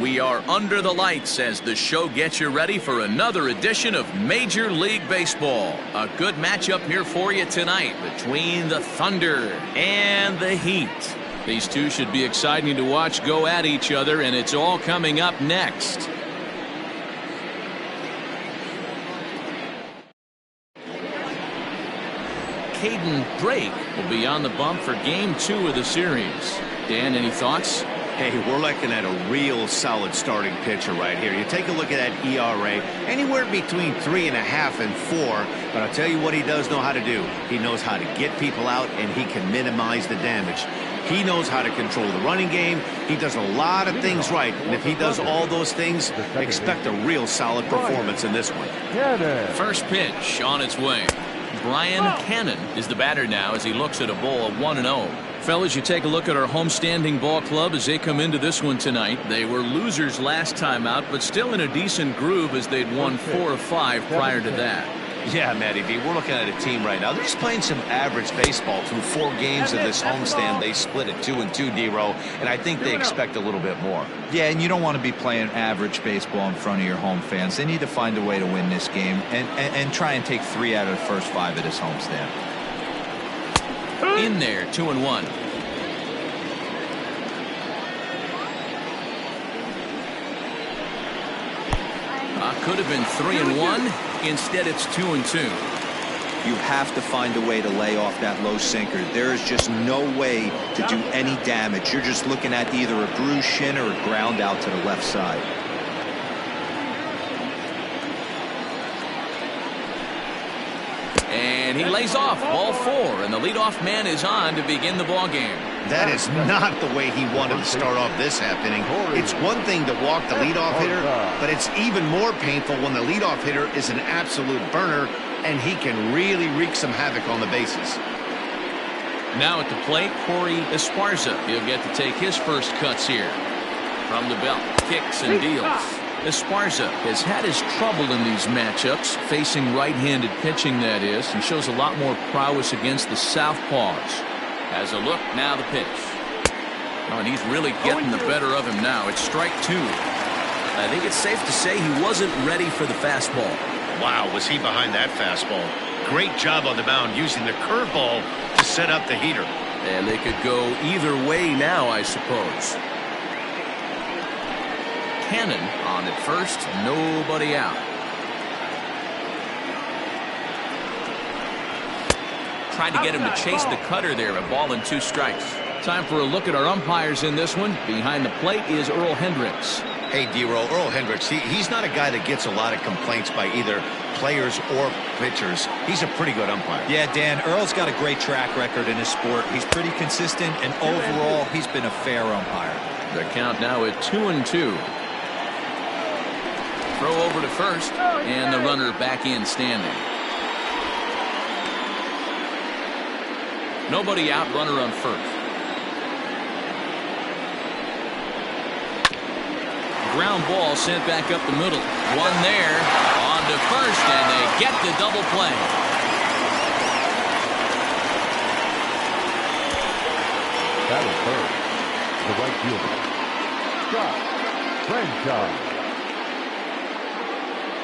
We are under the lights as the show gets you ready for another edition of Major League Baseball. A good matchup here for you tonight between the Thunder and the Heat. These two should be exciting to watch go at each other, and it's all coming up next. Caden Drake will be on the bump for Game 2 of the series. Dan, any thoughts? Hey, we're looking at a real solid starting pitcher right here. You take a look at that ERA, anywhere between 3.5 and 4. But I'll tell you what he does know how to do. He knows how to get people out, and he can minimize the damage. He knows how to control the running game. He does a lot of things right. And if he does all those things, expect a real solid performance in this one. First pitch on its way. Brian Cannon is the batter now as he looks at a ball of 1-0. Fellas, you take a look at our homestanding ball club as they come into this one tonight. They were losers last time out, but still in a decent groove as they'd won 4 of 5 prior to that. Yeah, Matty B, we're looking at a team right now. They're just playing some average baseball through 4 games of this homestand. They split at 2-2, D-Row, and I think they expect a little bit more. Yeah, and you don't want to be playing average baseball in front of your home fans. They need to find a way to win this game and try and take 3 out of the first 5 of this homestand. In there, 2-1. Could have been 3-1. Instead, it's 2-2. You have to find a way to lay off that low sinker. There is just no way to do any damage. You're just looking at either a bruised shin or a ground out to the left side. And he lays off ball 4, and the leadoff man is on to begin the ball game. That is not the way he wanted to start off this half inning. It's one thing to walk the leadoff hitter, but it's even more painful when the leadoff hitter is an absolute burner, and he can really wreak some havoc on the bases. Now at the plate, Corey Esparza. He'll get to take his first cuts here. From the belt, kicks and deals. Esparza has had his trouble in these matchups, facing right-handed pitching, that is, and shows a lot more prowess against the southpaws. As a look, now the pitch. Oh, and he's really getting the better of him now. It's strike 2. I think it's safe to say he wasn't ready for the fastball. Wow, was he behind that fastball. Great job on the mound using the curveball to set up the heater. And they could go either way now, I suppose. Cannon on at first, nobody out. Trying to get him to chase the cutter there, a ball and 2 strikes. Time for a look at our umpires in this one. Behind the plate is Earl Hendricks. Hey, D-Row, Earl Hendricks, he's not a guy that gets a lot of complaints by either players or pitchers. He's a pretty good umpire. Yeah, Dan, Earl's got a great track record in his sport. He's pretty consistent, and overall, he's been a fair umpire. The count now at 2-2. Throw over to first, and the runner back in standing. Nobody out, runner on first. Ground ball sent back up the middle. One there, on to first, and they get the double play. That is third. The right fielder, Scott Franchise.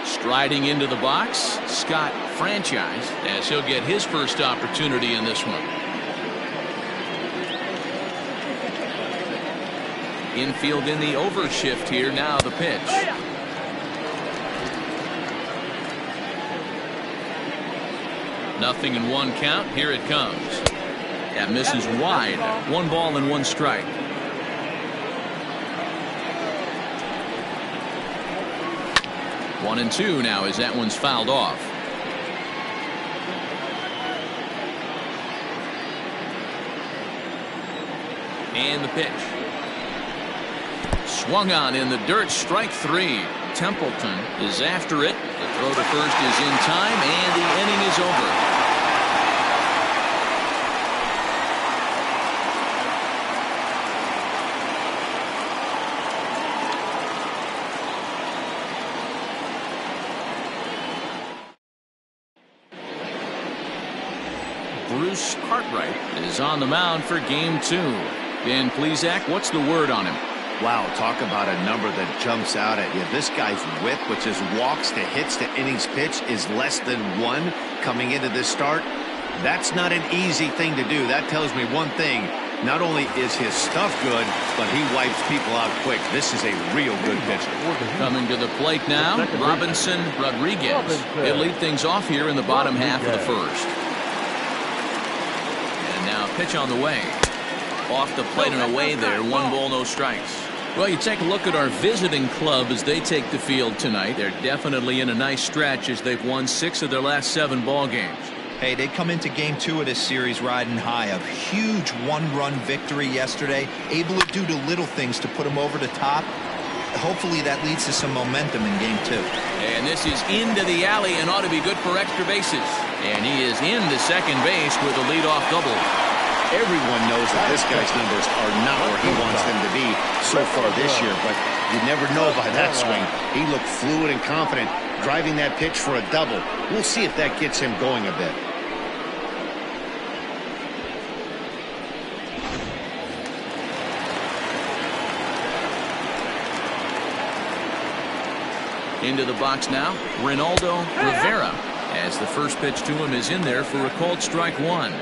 Striding into the box, Scott Franchise, as he'll get his first opportunity in this one. Infield in the overshift here. Now the pitch. Nothing in 1 count. Here it comes. That misses wide. 1 ball and 1 strike. One and 2 now as that one's fouled off. And the pitch. Swung on in the dirt, strike 3. Templeton is after it. The throw to first is in time, and the inning is over. Bruce Cartwright is on the mound for game 2. Dan Plesac, what's the word on him? Wow, talk about a number that jumps out at you. This guy's whip, which is walks to hits to innings pitch, is less than 1 coming into this start. That's not an easy thing to do. That tells me one thing. Not only is his stuff good, but he wipes people out quick. This is a real good pitcher. Coming to the plate now, Robinson Rodriguez. He'll lead things off here in the bottom half of the first. And now pitch on the way. Off the plate and away there. 1 ball, no strikes. Well, you take a look at our visiting club as they take the field tonight. They're definitely in a nice stretch as they've won 6 of their last 7 ball games. Hey, they come into game 2 of this series riding high. A huge 1-run victory yesterday. Able to do the little things to put them over the top. Hopefully that leads to some momentum in game 2. And this is into the alley and ought to be good for extra bases. And he is into second base with a leadoff double. Everyone knows that this guy's numbers are not where he wants them to be so far this year, but you never know by that swing. He looked fluid and confident, driving that pitch for a double. We'll see if that gets him going a bit. Into the box now, Ronaldo Rivera, as the first pitch to him is in there for a called strike 1.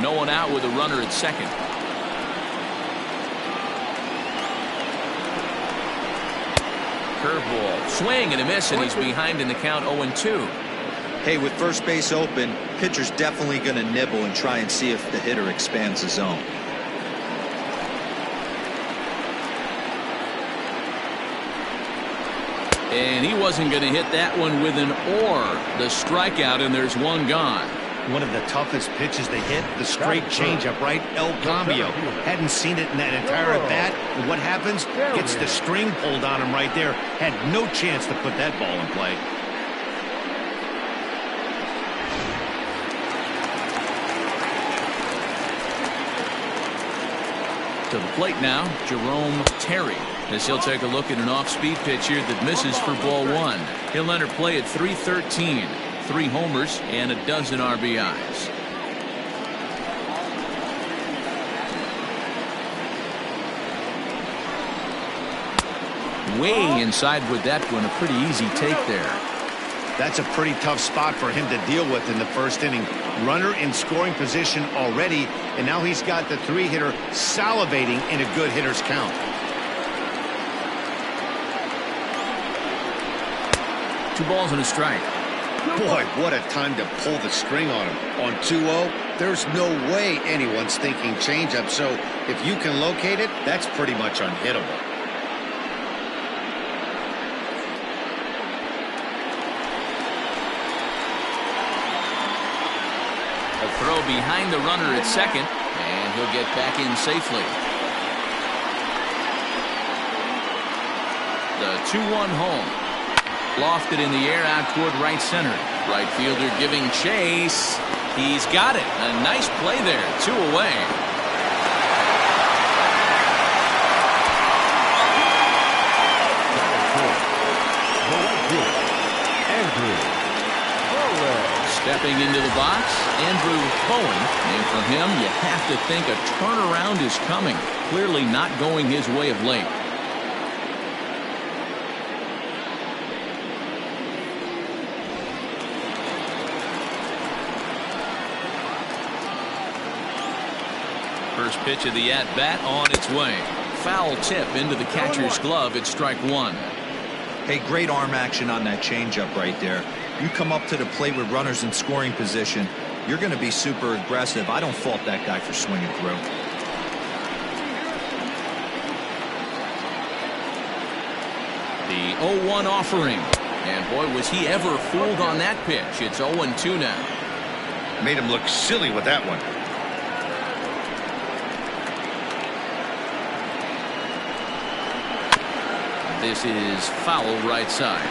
No one out with a runner at second. Curveball, swing and a miss, and he's behind in the count 0-2. Hey, with first base open, pitcher's definitely going to nibble and try and see if the hitter expands the zone. And he wasn't going to hit that one with an or. The strikeout, and there's 1 gone. One of the toughest pitches they hit, the straight changeup, right? El Cambio. Hadn't seen it in that entire at bat. And what happens? Gets the string pulled on him right there. Had no chance to put that ball in play. To the plate now, Jerome Terry, as he'll take a look at an off-speed pitch here that misses for ball 1. He'll enter play at .313. 3 homers and a dozen RBIs. Way inside with that one. A pretty easy take there. That's a pretty tough spot for him to deal with in the first inning. Runner in scoring position already, and now he's got the 3-hitter salivating in a good hitter's count. 2 balls and a strike. Boy, what a time to pull the string on him. On 2-0, there's no way anyone's thinking changeup, so if you can locate it, that's pretty much unhittable. A throw behind the runner at second, and he'll get back in safely. The 2-1 home. Lofted in the air out toward right center. Right fielder giving chase. He's got it. A nice play there. 2 away. Stepping into the box, Andrew Bowen. And for him, you have to think a turnaround is coming. Clearly not going his way of late. First pitch of the at-bat on its way. Foul tip into the catcher's glove at strike 1. Hey, great arm action on that changeup right there. You come up to the plate with runners in scoring position, you're going to be super aggressive. I don't fault that guy for swinging through. The 0-1 offering. And boy, was he ever fooled on that pitch. It's 0-2 now. Made him look silly with that one. This is foul right side.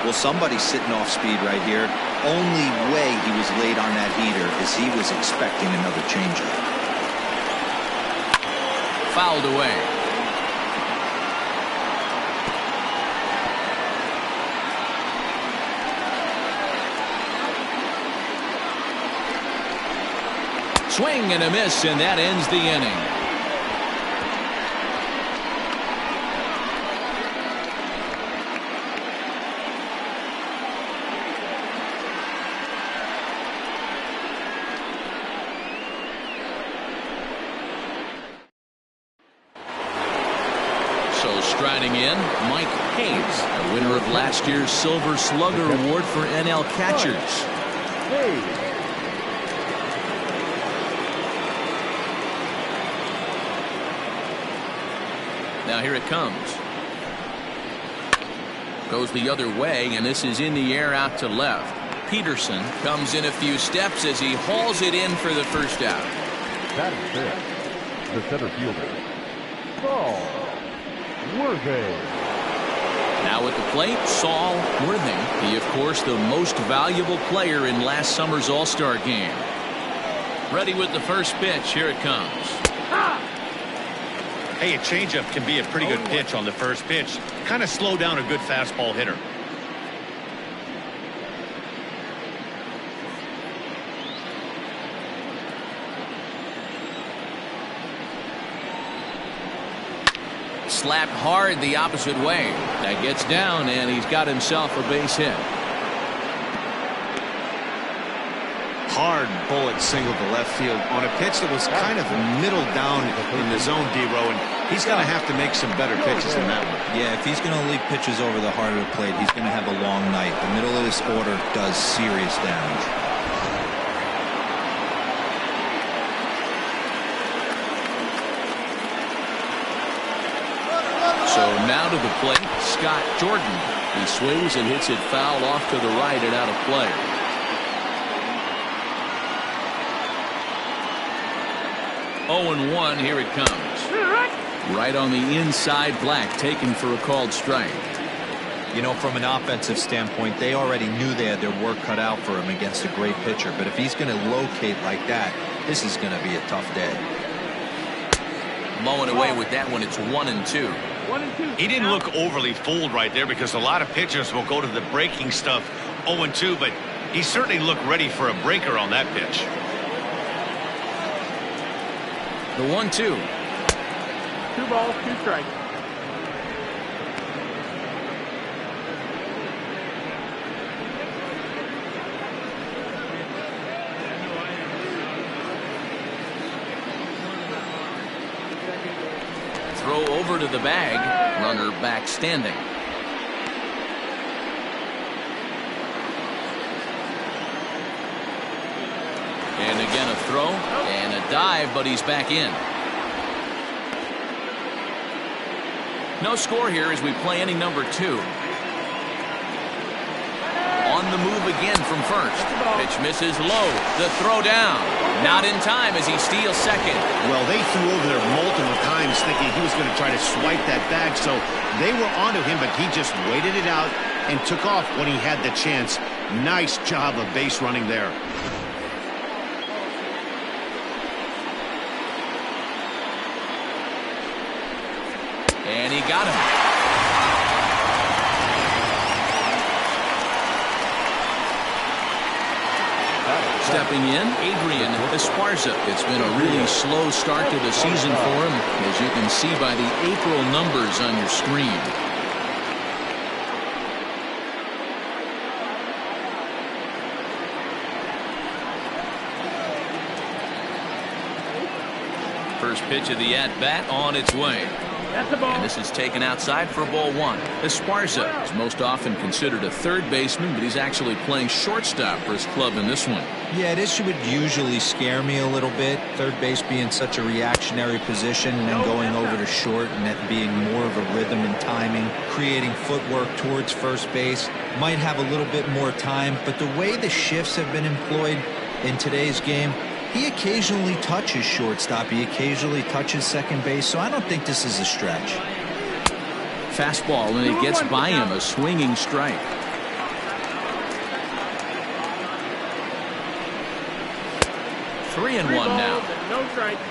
Well, somebody's sitting off speed right here. Only way he was late on that heater is he was expecting another changeup. Fouled away. Swing and a miss, and that ends the inning. So striding in, Mike Hayes, the winner of last year's Silver Slugger Award for NL catchers. Hey. Now here it comes. Goes the other way, and this is in the air out to left. Peterson comes in a few steps as he hauls it in for the first out. That is it. The center fielder, Saul Worthing. Now at the plate, Saul Worthing. He, of course, the most valuable player in last summer's All-Star game. Ready with the first pitch. Here it comes. Hey, a changeup can be a pretty good pitch on the first pitch. Kind of slow down a good fastball hitter. Slapped hard the opposite way. That gets down, and he's got himself a base hit. Hard bullet single to left field on a pitch that was kind of middle down in the zone, D-Row, and he's going to have to make some better pitches than that one. Yeah, if he's going to leave pitches over the heart of the plate, he's going to have a long night. The middle of this order does serious damage. So now to the plate, Scott Jordan. He swings and hits it foul off to the right and out of play. Oh, and 1, here it comes. Right on the inside, Black taken for a called strike. You know, from an offensive standpoint, they already knew they had their work cut out for him against a great pitcher. But if he's going to locate like that, this is going to be a tough day. Mowing away with that one, it's 1 and 2. He didn't look overly fooled right there because a lot of pitchers will go to the breaking stuff 0-2, but he certainly looked ready for a breaker on that pitch. The 1-2. 2 balls, 2 strikes. Throw over to the bag. Runner back standing. And again a throw and a dive, but he's back in. No score here as we play inning number 2. On the move again from first. Pitch misses low. The throw down. Not in time as he steals second. Well, they threw over there multiple times thinking he was going to try to swipe that bag, so they were onto him, but he just waited it out and took off when he had the chance. Nice job of base running there. And he got him. Stepping in, Adrian Esparza. It's been a really slow start to the season for him, as you can see by the April numbers on your screen. First pitch of the at-bat on its way. And this is taken outside for ball 1. Esparza is most often considered a third baseman, but he's actually playing shortstop for his club in this one. Yeah, this would usually scare me a little bit. Third base being such a reactionary position and then going over to short and that being more of a rhythm and timing, creating footwork towards first base. Might have a little bit more time, but the way the shifts have been employed in today's game, he occasionally touches shortstop. He occasionally touches second base, so I don't think this is a stretch. Fastball, and it gets by him, a swinging strike. Three and 1 now.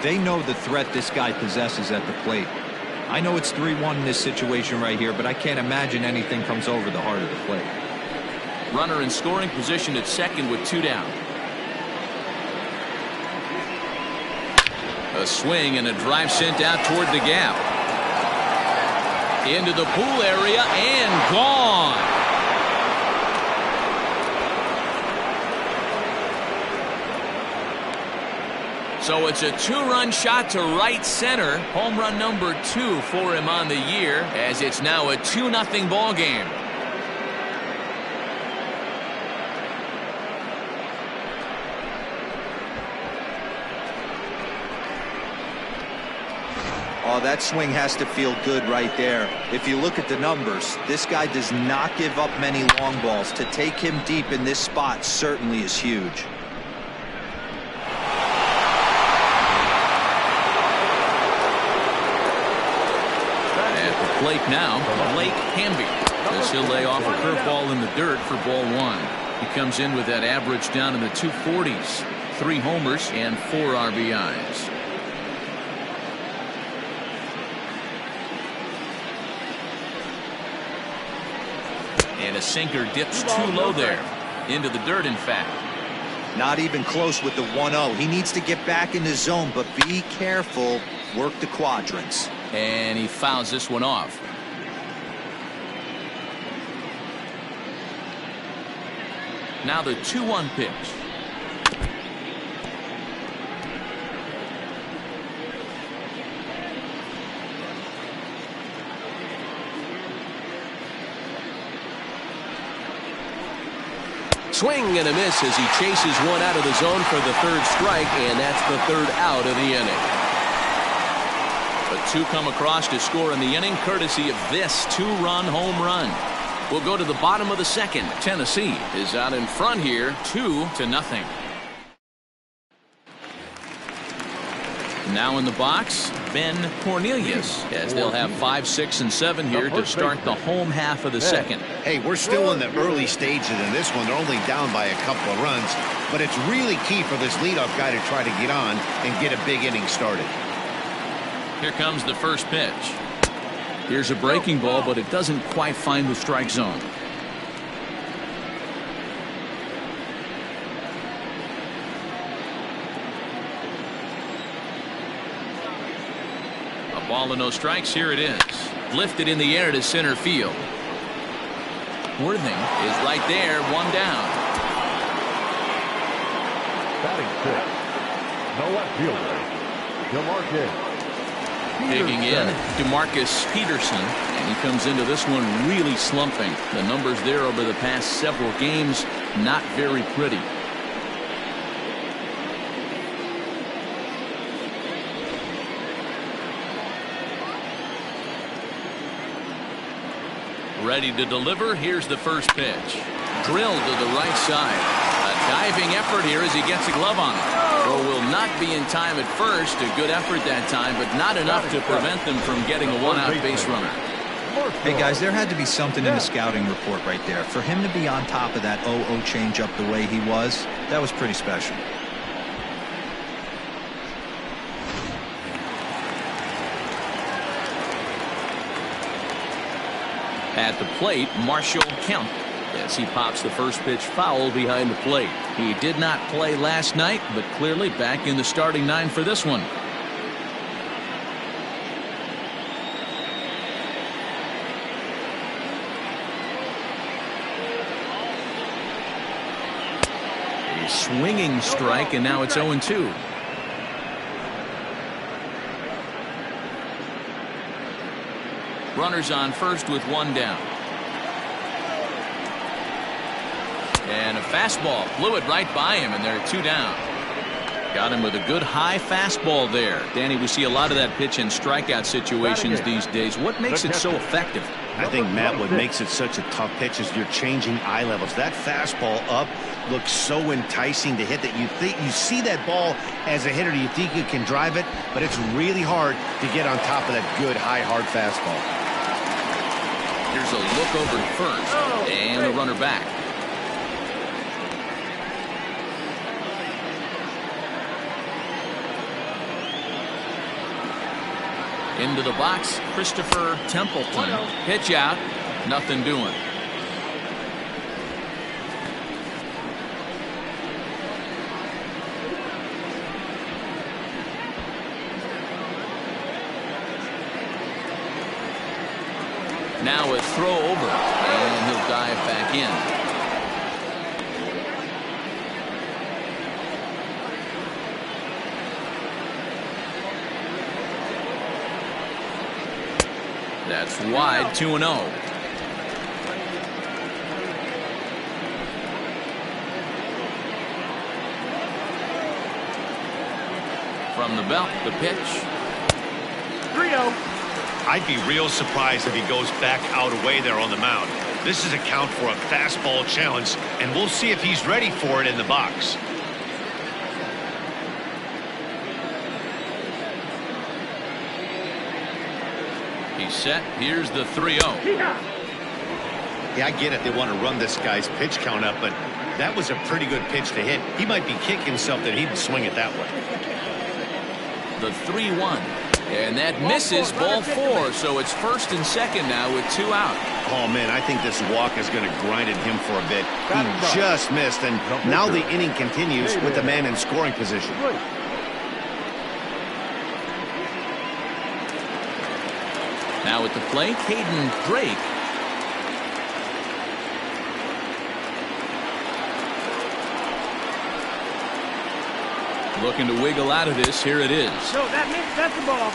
They know the threat this guy possesses at the plate. I know it's 3-1 in this situation right here, but I can't imagine anything comes over the heart of the plate. Runner in scoring position at second with 2 down. A swing and a drive sent out toward the gap. Into the pool area and gone. So it's a 2-run shot to right center. Home run number 2 for him on the year, as it's now a 2-0 ball game. Oh, that swing has to feel good right there. If you look at the numbers, this guy does not give up many long balls. To take him deep in this spot certainly is huge. At the plate now, Blake Hamby. As he'll lay off a curveball in the dirt for ball 1. He comes in with that average down in the 240s. 3 homers and 4 RBIs. And a sinker dips too low there. Into the dirt, in fact. Not even close with the 1-0. He needs to get back in the zone, but be careful. Work the quadrants. And he fouls this one off. Now the 2-1 pitch. Swing and a miss as he chases one out of the zone for the 3rd strike, and that's the 3rd out of the inning. The 2 come across to score in the inning, courtesy of this 2-run home run. We'll go to the bottom of the 2nd. Tennessee is out in front here, 2-0. Now in the box, Ben Cornelius, as they'll have 5, 6, and 7 here to start the home half of the 2nd. Hey, we're still in the early stages in this one. They're only down by a couple of runs, but it's really key for this leadoff guy to try to get on and get a big inning started. Here comes the first pitch. Here's a breaking ball, but it doesn't quite find the strike zone. A ball and no strikes. Here it is. Lifted in the air to center field. Worthing is right there, 1 down. Batting 6th, no left fielder, DeMarcus Digging in, DeMarcus Peterson, and he comes into this one really slumping. The numbers there over the past several games, not very pretty. Ready to deliver. Here's the first pitch. Drilled to the right side. A diving effort here as he gets a glove on it. Throw will not be in time at first. A good effort that time, but not enough to prevent them from getting a 1-out base runner. Hey, guys, there had to be something in the scouting report right there. For him to be on top of that 0-0 changeup the way he was, that was pretty special. At the plate, Marshall Kemp, as he pops the first pitch foul behind the plate. He did not play last night, but clearly back in the starting 9 for this one. A swinging strike, and now it's 0-2. Runners on first with 1 down. And a fastball blew it right by him, and they're 2 down. Got him with a good high fastball there. Danny, we see a lot of that pitch in strikeout situations these days. What makes it so effective? I think, Matt, what makes it such a tough pitch is you're changing eye levels. That fastball up looks so enticing to hit that you see that ball as a hitter, you think you can drive it, but it's really hard to get on top of that good high hard fastball. Here's a look over to first, and the runner back. Into the box, Christopher Templeton. Pitch out, nothing doing. Now a throw over, and he'll dive back in. That's wide, 2-0. From the belt, the pitch. 3-0. I'd be real surprised if he goes back out away there on the mound. This is a count for a fastball challenge, and we'll see if he's ready for it in the box. He's set. Here's the 3-0. Yeah, I get it. They want to run this guy's pitch count up, but that was a pretty good pitch to hit. He might be kicking something. He'd swing it that way. The 3-1. And that misses, ball 4. So it's first and second now with 2 out. Oh, man, I think this walk is going to grind at him for a bit. He just missed, and now the inning continues with the man in scoring position. Now at the plate, Hayden Drake. Looking to wiggle out of this. Here it is. No, that's the ball.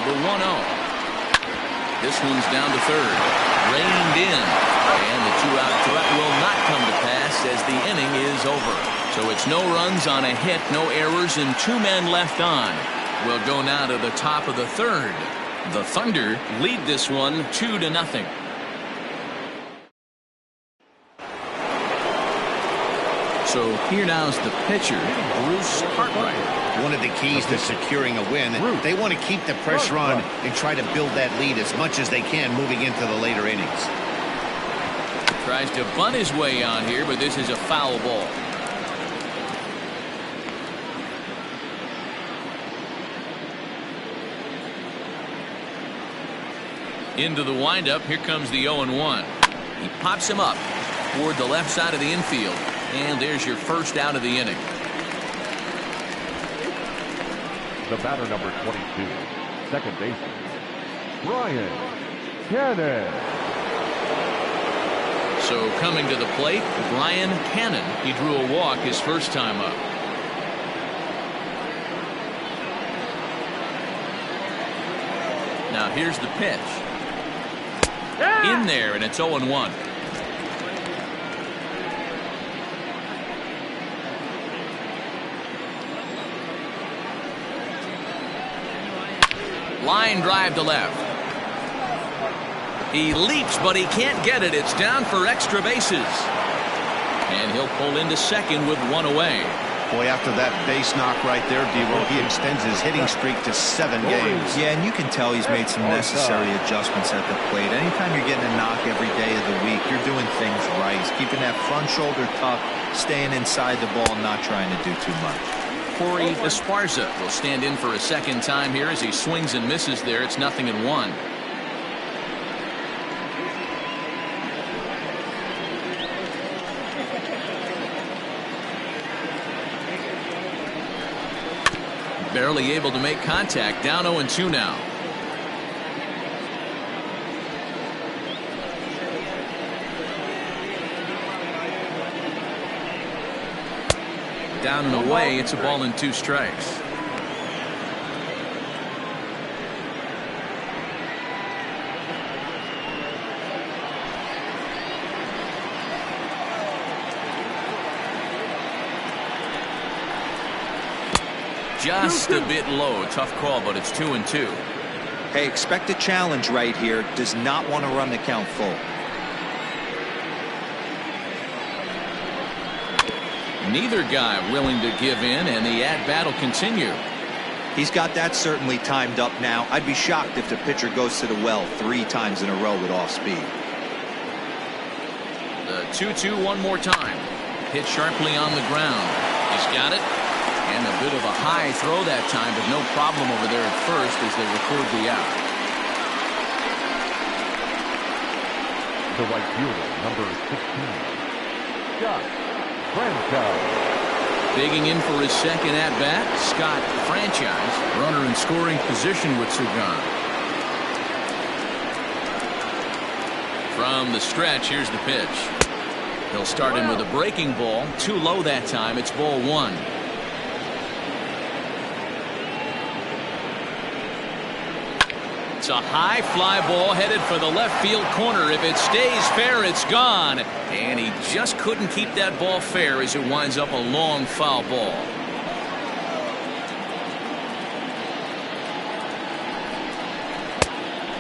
The 1-0. This one's down to third. Reined in. And the 2-out threat will not come to pass as the inning is over. So it's no runs on a hit, no errors, and 2 men left on. We'll go now to the top of the third. The Thunder lead this one 2-0. So here now's the pitcher, Bruce Hartwright. One of the keys to securing a win, they want to keep the pressure on and try to build that lead as much as they can moving into the later innings. Tries to bunt his way on here, but this is a foul ball. Into the windup. Here comes the 0-1. He pops him up toward the left side of the infield. And there's your first out of the inning. The batter, number 22, second baseman, Brian Cannon. So coming to the plate, Brian Cannon. He drew a walk his first time up. Now here's the pitch. In there, and it's 0-1. Line drive to left. He leaps, but he can't get it. It's down for extra bases. And he'll pull into second with 1 away. Boy, after that base knock right there, D-Roll, he extends his hitting streak to 7 games. Yeah, and you can tell he's made some necessary adjustments at the plate. Anytime you're getting a knock every day of the week, you're doing things right. He's keeping that front shoulder tough, staying inside the ball, not trying to do too much. Corey Esparza will stand in for a second time here as he swings and misses there. It's 0-1. Barely able to make contact. Down 0-2 now. Down and away. It's a ball and 2 strikes. Just a bit low. Tough call, but it's 2-2. Hey, expect a challenge right here. Does not want to run the count full. Neither guy willing to give in, and the at-bat will continue. He's got that certainly timed up now. I'd be shocked if the pitcher goes to the well 3 times in a row with off speed. The 2-2 one more time. Hit sharply on the ground. He's got it. And a bit of a high throw that time, but no problem over there at first as they record the out. The right fielder, number 16, Josh Branco. Digging in for his second at-bat, Scott Franchise. Runner in scoring position with two gone. From the stretch, here's the pitch. He'll start him with a breaking ball. Too low that time. It's ball one. It's a high fly ball headed for the left field corner. If it stays fair, it's gone. And he just couldn't keep that ball fair as it winds up a long foul ball.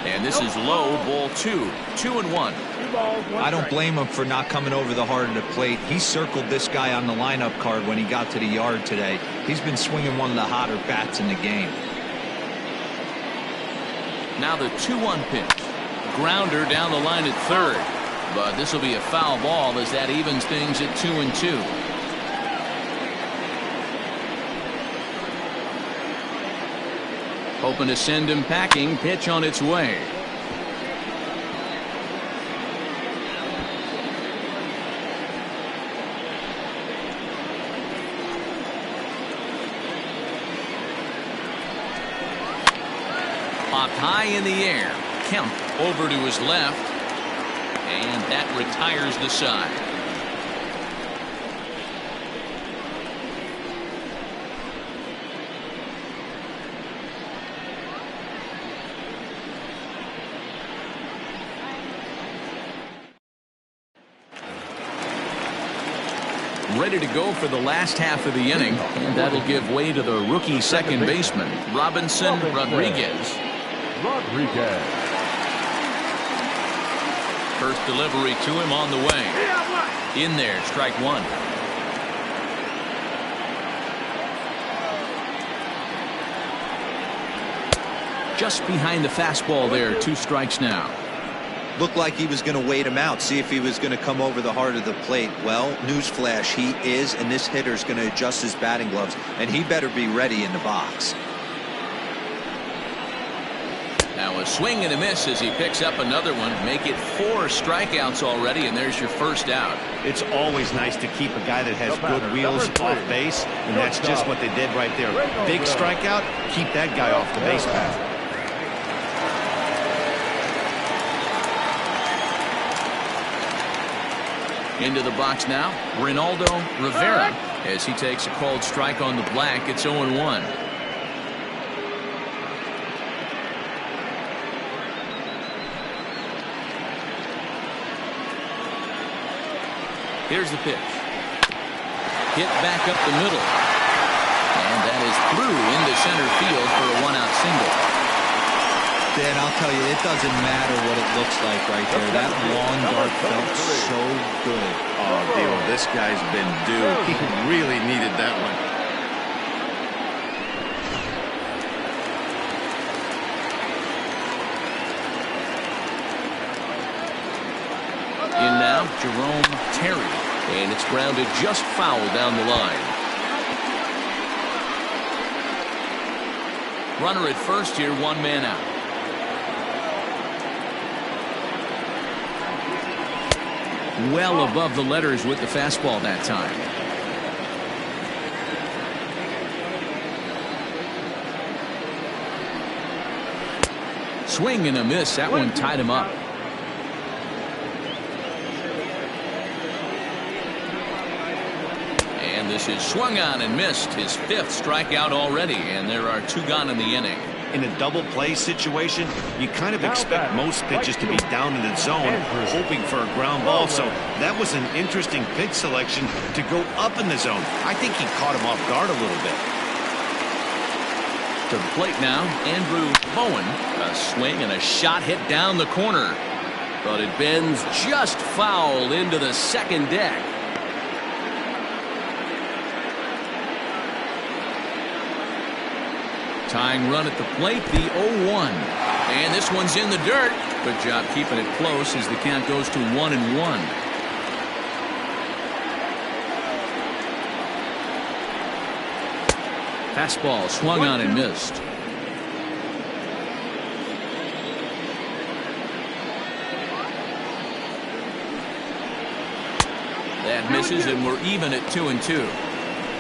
And this is low, ball two. 2-1. I don't blame him for not coming over the heart of the plate. He circled this guy on the lineup card when he got to the yard today. He's been swinging one of the hotter bats in the game. Now the 2-1 pitch. Grounder down the line at third. But this will be a foul ball as that evens things at 2-2. Hoping to send him packing. Pitch on its way. Popped high in the air. Kemp over to his left. And that retires the side. Ready to go for the last half of the inning, and that'll give way to the rookie second baseman, Robinson Rodriguez. First delivery to him on the way. In there, strike one. Just behind the fastball there, 2 strikes now. Looked like he was going to wait him out, see if he was going to come over the heart of the plate. Well, newsflash, he is, and this hitter's going to adjust his batting gloves, and he better be ready in the box. Now a swing and a miss as he picks up another one. Make it 4 strikeouts already, and there's your first out. It's always nice to keep a guy that has good wheels off base, and that's just what they did right there. Big strikeout, keep that guy off the base path. Into the box now, Ronaldo Rivera, as he takes a called strike on the black. It's 0-1. Here's the pitch. Hit back up the middle. And that is through into center field for a 1-out single. Dan, I'll tell you, it doesn't matter what it looks like right there. That long dart felt so good. Oh, Dio, this guy's been due. He really needed that one. In now, Jerome Terry. And it's grounded just foul down the line. Runner at first here, 1 man out. Well above the letters with the fastball that time. Swing and a miss. That one tied him up. And this is swung on and missed. His 5th strikeout already, and there are 2 gone in the inning. In a double play situation, you kind of expect most pitches to be down in the zone, hoping for a ground ball. So that was an interesting pitch selection to go up in the zone. I think he caught him off guard a little bit. To the plate now, Andrew Bowen. A swing and a shot hit down the corner. But it bends just foul into the second deck. Tying run at the plate, the 0-1. And this one's in the dirt. Good job keeping it close as the count goes to 1-1. Fastball swung on and missed. That misses, and we're even at 2-2.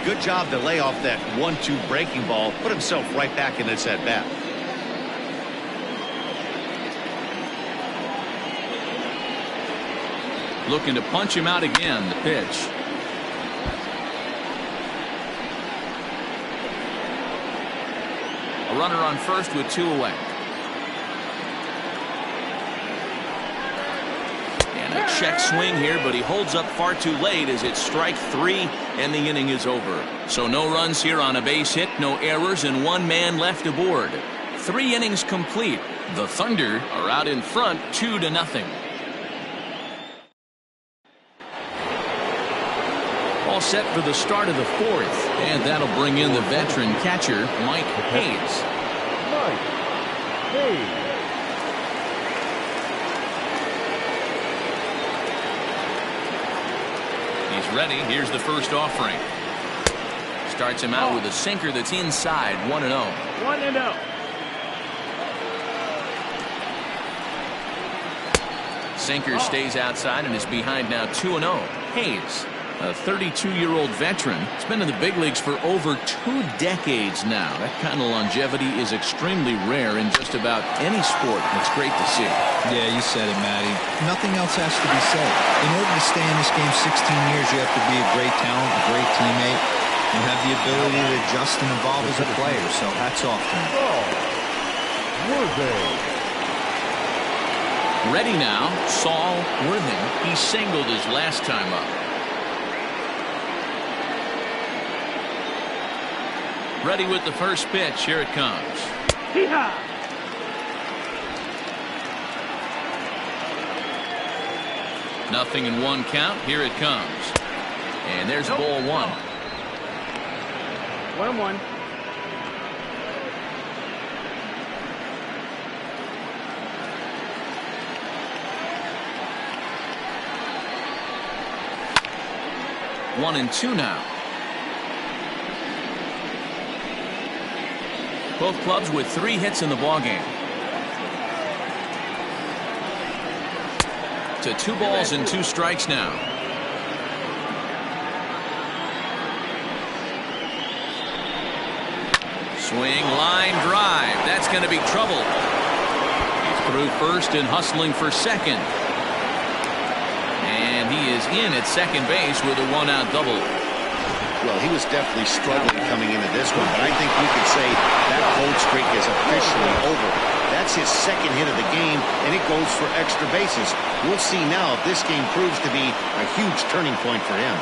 Good job to lay off that 1-2 breaking ball. Put himself right back in this at-bat. Looking to punch him out again. The pitch. A runner on first with 2 away. And a check swing here, but he holds up far too late as it's strike 3 and the inning is over. So no runs here on a base hit, no errors, and 1 man left aboard. 3 innings complete. The Thunder are out in front 2-0. All set for the start of the 4th, and that'll bring in the veteran catcher, Mike Hayes. Mike Hayes. He's ready. Here's the first offering. Starts him out with a sinker that's inside. 1-0. 1-0. Sinker stays outside and is behind now 2-0. Hayes, a 32-year-old veteran, has been in the big leagues for over 2 decades now. That kind of longevity is extremely rare in just about any sport. It's great to see. Yeah, you said it, Matty. Nothing else has to be said. In order to stay in this game 16 years, you have to be a great talent, a great teammate, and have the ability to adjust and evolve as a player. So hats off to him. Worthing. Ready now, Saul Worthing. He singled his last time up. Ready with the first pitch. Here it comes. Hee-haw. Nothing in 1 count. Here it comes. And there's ball 1. 1-1. One and 2 now. Both clubs with 3 hits in the ballgame. To 2 balls and 2 strikes now. Swing, line drive. That's going to be trouble. He's through first and hustling for second. And he is in at second base with a 1-out double. Well, he was definitely struggling coming into this one, but I think we could say that cold streak is officially over. That's his second hit of the game, and it goes for extra bases. We'll see now if this game proves to be a huge turning point for him.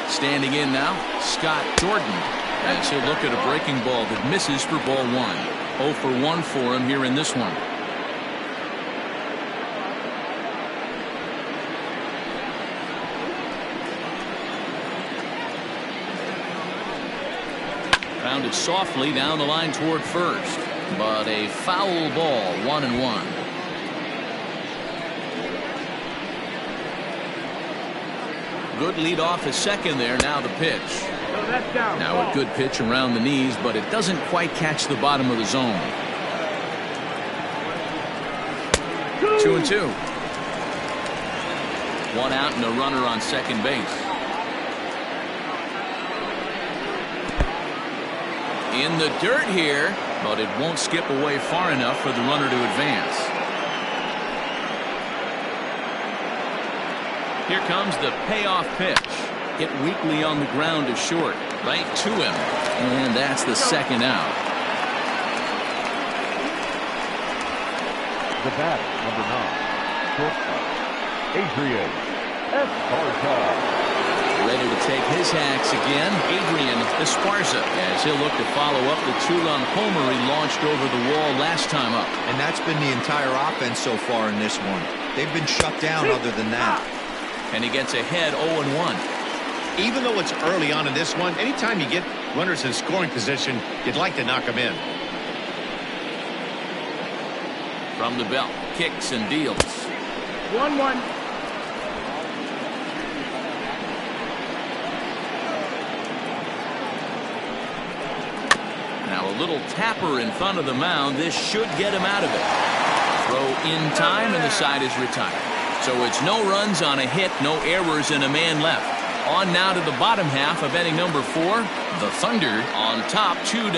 Standing in now, Scott Jordan, as he'll look at a breaking ball that misses for ball 1. 0 for 1 for him here in this one. Rounded softly down the line toward first, but a foul ball. 1-1. Good lead off at second there. Now the pitch. So that's down. Now a good pitch around the knees, but it doesn't quite catch the bottom of the zone. 2-2. 1 out and a runner on second base. In the dirt here, but it won't skip away far enough for the runner to advance. Here comes the payoff pitch. Hit weakly on the ground to short. Right to him. And that's the second out. The batter, number 9, shortstop, Adrian Esparza. Ready to take his hacks again, Adrian Esparza, as he'll look to follow up the 2-run homer he launched over the wall last time up. And that's been the entire offense so far in this one. They've been shut down other than that. And he gets ahead 0-1. Even though it's early on in this one, anytime you get runners in scoring position, you'd like to knock them in. From the belt, kicks and deals. 1-1. Now a little tapper in front of the mound. This should get him out of it. Throw in time, and the side is retired. So it's no runs on a hit, no errors, and a man left. On now to the bottom half of inning number 4. The Thunder on top 2-0.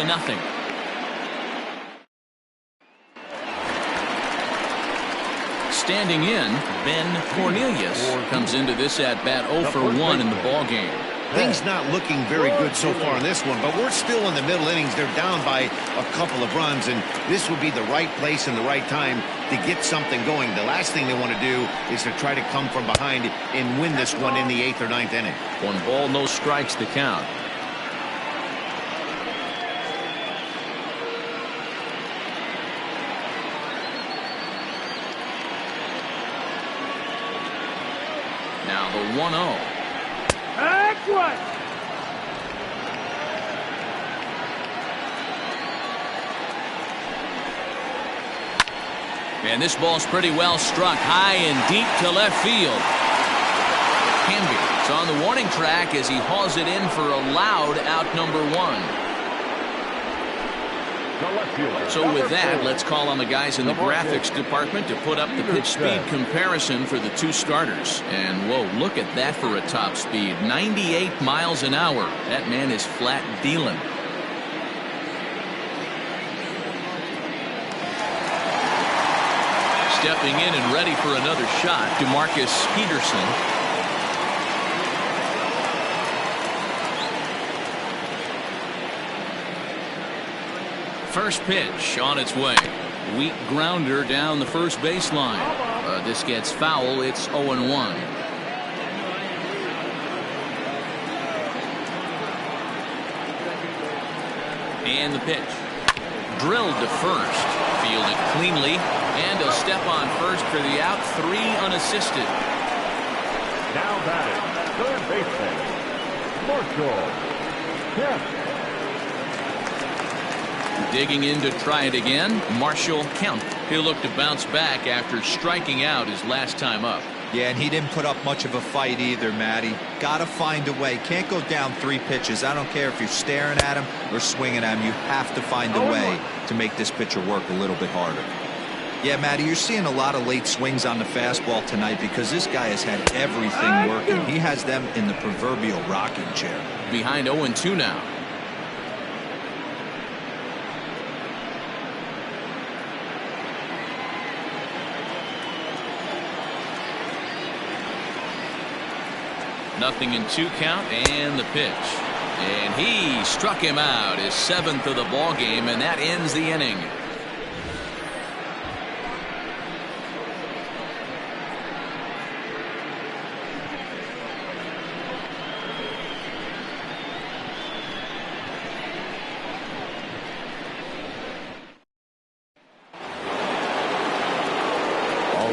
Standing in, Ben Cornelius comes into this at-bat 0 for 1 in the ballgame. Things not looking very good so far in this one, but we're still in the middle innings. They're down by a couple of runs, and this would be the right place and the right time to get something going. The last thing they want to do is to try to come from behind and win this one in the 8th or 9th inning. 1 ball, no strikes to count. Now the 1-0. Excellent. And this ball's pretty well struck high and deep to left field. Hamby is on the warning track as he hauls it in for a loud out number 1. So with that, let's call on the guys in the graphics department to put up the pitch speed comparison for the 2 starters. And whoa, look at that for a top speed. 98 miles an hour. That man is flat dealing. Stepping in and ready for another shot, DeMarcus Peterson. First pitch on its way. Weak grounder down the first baseline. This gets foul. It's 0-1. And the pitch. Drilled to first. Fielded cleanly. And a step on first for the out. 3 unassisted. Now batting, third baseman, Marshall Kemp. Digging in to try it again, Marshall Kemp. He'll look to bounce back after striking out his last time up. Yeah, and he didn't put up much of a fight either, Matty. Got to find a way. Can't go down 3 pitches. I don't care if you're staring at him or swinging at him. You have to find a way to make this pitcher work a little bit harder. Yeah, Matty, you're seeing a lot of late swings on the fastball tonight because this guy has had everything working. He has them in the proverbial rocking chair. Behind 0-2 now. Nothing in 2 count, and the pitch. And he struck him out, his 7th of the ball game, and that ends the inning.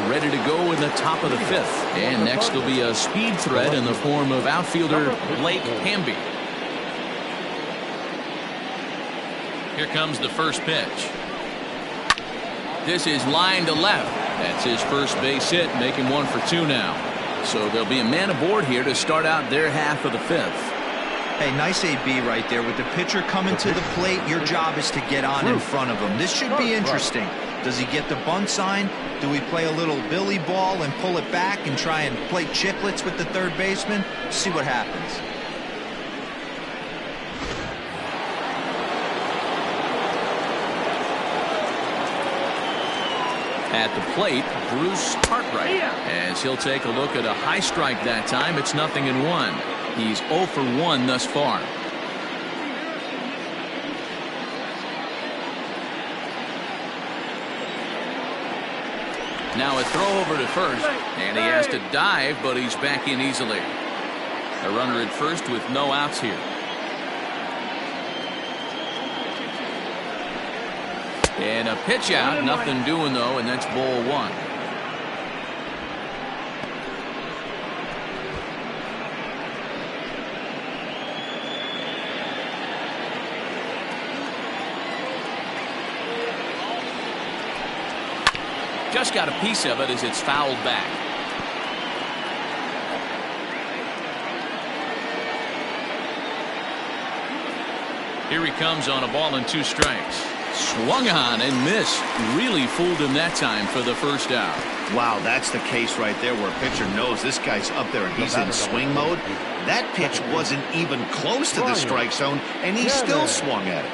Ready to go in the top of the 5th. And next will be a speed threat in the form of outfielder Blake Hamby. Here comes the first pitch. This is line to left. That's his first base hit, making 1 for 2 now. So there'll be a man aboard here to start out their half of the 5th. Hey, nice AB right there. With the pitcher coming to the plate, your job is to get on in front of him. This should be interesting. Does he get the bunt sign? Do we play a little billy ball and pull it back and try and play chicklets with the third baseman? See what happens. At the plate, Bruce Cartwright, as he'll take a look at a high strike that time. It's 0-1. He's 0 for 1 thus far. Now a throw over to first, and he has to dive, but he's back in easily. A runner at first with no outs here. And a pitch out, nothing doing though, and that's ball 1. Just got a piece of it as it's fouled back. Here he comes on a ball and 2 strikes. Swung on and missed. Really fooled him that time for the first out. Wow, that's the case right there where a pitcher knows this guy's up there and he's in swing mode. That pitch wasn't even close to the strike zone, and he still swung at it.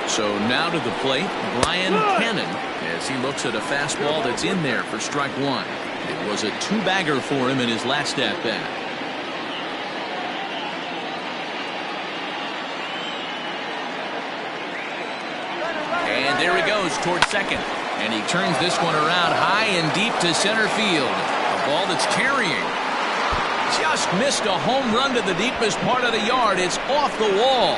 So now to the plate, Brian Cannon, as he looks at a fastball that's in there for strike one. It was a two-bagger for him in his last at-bat. And there he goes towards second. And he turns this one around high and deep to center field. A ball that's carrying. Just missed a home run to the deepest part of the yard. It's off the wall.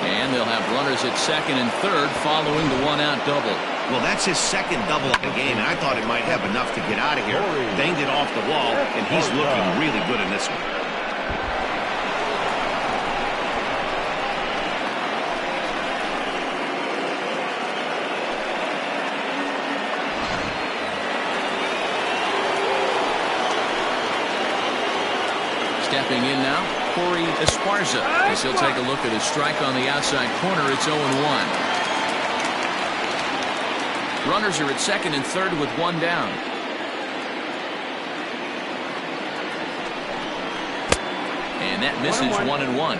And they'll have runners at second and third following the one-out double. Well, that's his second double of the game, and I thought it might have enough to get out of here. Banged it off the wall, and he's looking really good in this one. Stepping in now, Corey Esparza, as he'll take a look at his strike on the outside corner. It's 0-1. Runners are at second and third with one down. And that misses 1-1.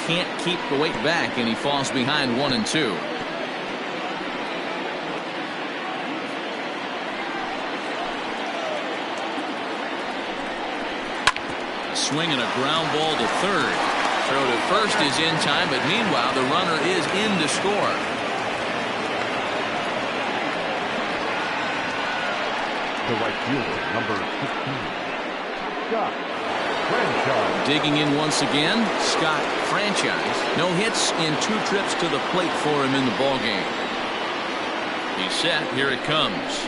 Can't keep the weight back, and he falls behind 1-2. Swing and a ground ball to third. Throw to first is in time, but meanwhile the runner is in to score. The right fielder, number 15, Scott Franchise. Digging in once again, Scott Franchise. No hits in 2 trips to the plate for him in the ballgame. He's set. Here it comes.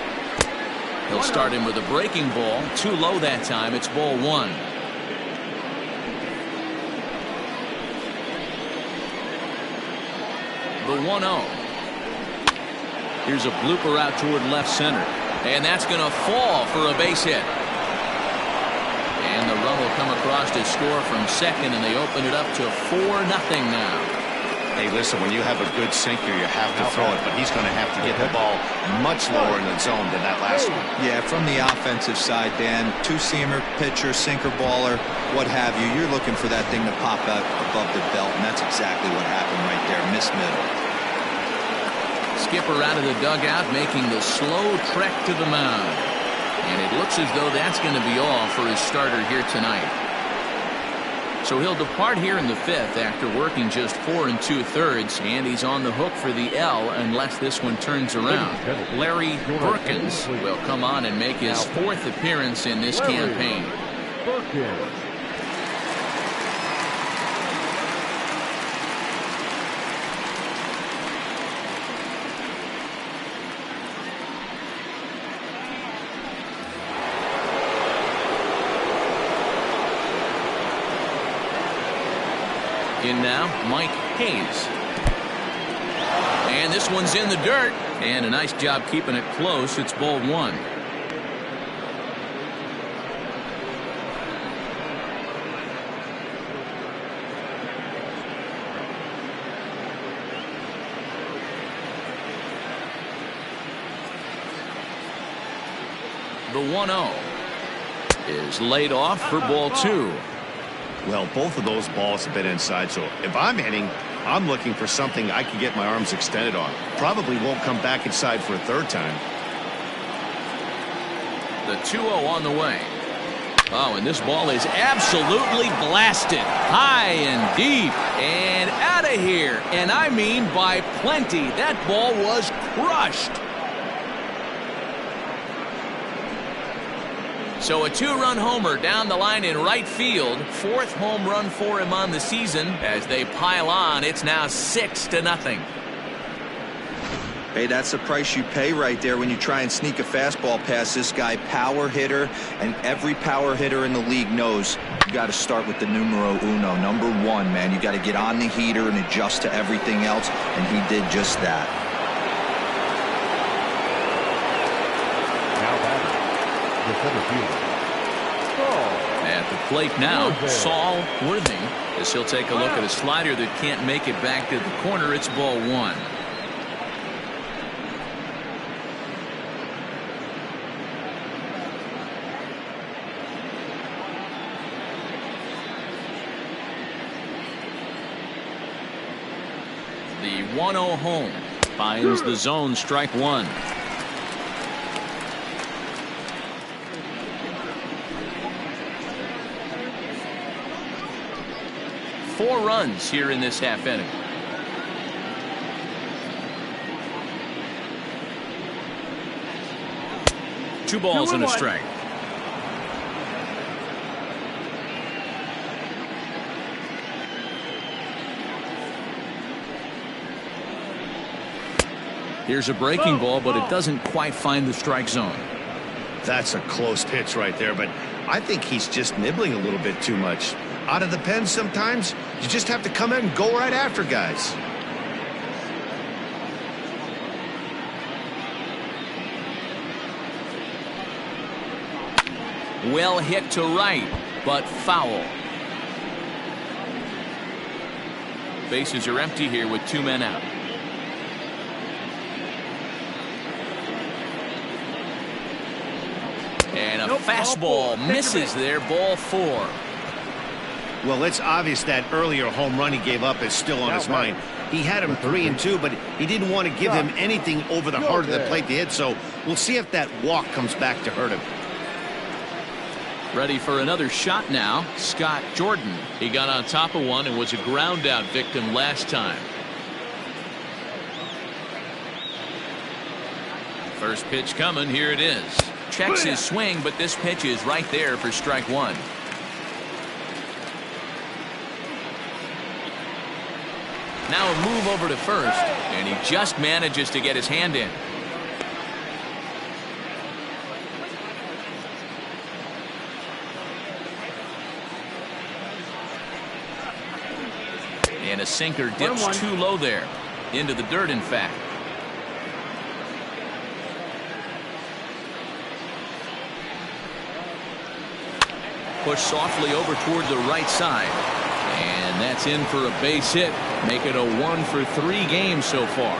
He'll start him with a breaking ball. Too low that time. It's ball 1. The 1-0. Here's a blooper out toward left center. And that's going to fall for a base hit. And the run will come across to score from second, and they open it up to 4-0 now. Hey, listen, when you have a good sinker, you have to throw it, but he's going to have to get the ball much lower in the zone than that last one. Yeah, from the offensive side, Dan, two-seamer, pitcher, sinker baller, what have you, you're looking for that thing to pop out above the belt, and that's exactly what happened right there. Missed middle. Skipper out of the dugout, making the slow trek to the mound. And it looks as though that's going to be all for his starter here tonight. So he'll depart here in the 5th after working just 4 2/3, and he's on the hook for the L unless this one turns around. Larry Perkins will come on and make his 4th appearance in this campaign. In now, Mike Hayes. And this one's in the dirt. And a nice job keeping it close. It's ball 1. The 1-0 is laid off for ball 2. Well, both of those balls have been inside, so if I'm hitting, I'm looking for something I can get my arms extended on. Probably won't come back inside for a 3rd time. The 2-0 on the way. Oh, and this ball is absolutely blasted. High and deep and out of here. And I mean by plenty. That ball was crushed. So a 2-run homer down the line in right field. 4th home run for him on the season. As they pile on, it's now 6-0. Hey, that's the price you pay right there when you try and sneak a fastball past this guy. Power hitter, and every power hitter in the league knows you got to start with the numero uno, number one, man. You got to get on the heater and adjust to everything else, and he did just that. Now batting, the center fielder, Saul. At the plate now, Saul Worthing, as he'll take a look at a slider that can't make it back to the corner. It's ball one. The 1-0 home finds the zone, strike one. Four runs here in this half inning. Two balls and a strike. Here's a breaking ball, but it doesn't quite find the strike zone. That's a close pitch right there, but I think he's just nibbling a little bit too much. Out of the pen sometimes, you just have to come in and go right after guys. Well hit to right, but foul. Bases are empty here with two men out. And a fastball misses there, ball four. Well, it's obvious that earlier home run he gave up is still on his mind. He had him 3-2, but he didn't want to give him anything over the heart of the plate to hit, so we'll see if that walk comes back to hurt him. Ready for another shot now, Scott Jordan. He got on top of one and was a ground out victim last time. First pitch coming, here it is. Checks his swing, but this pitch is right there for strike one. Now a move over to first, and he just manages to get his hand in. And a sinker dips too low there. Into the dirt, in fact. Push softly over toward the right side. And that's in for a base hit. Make it a 1-for-3 game so far.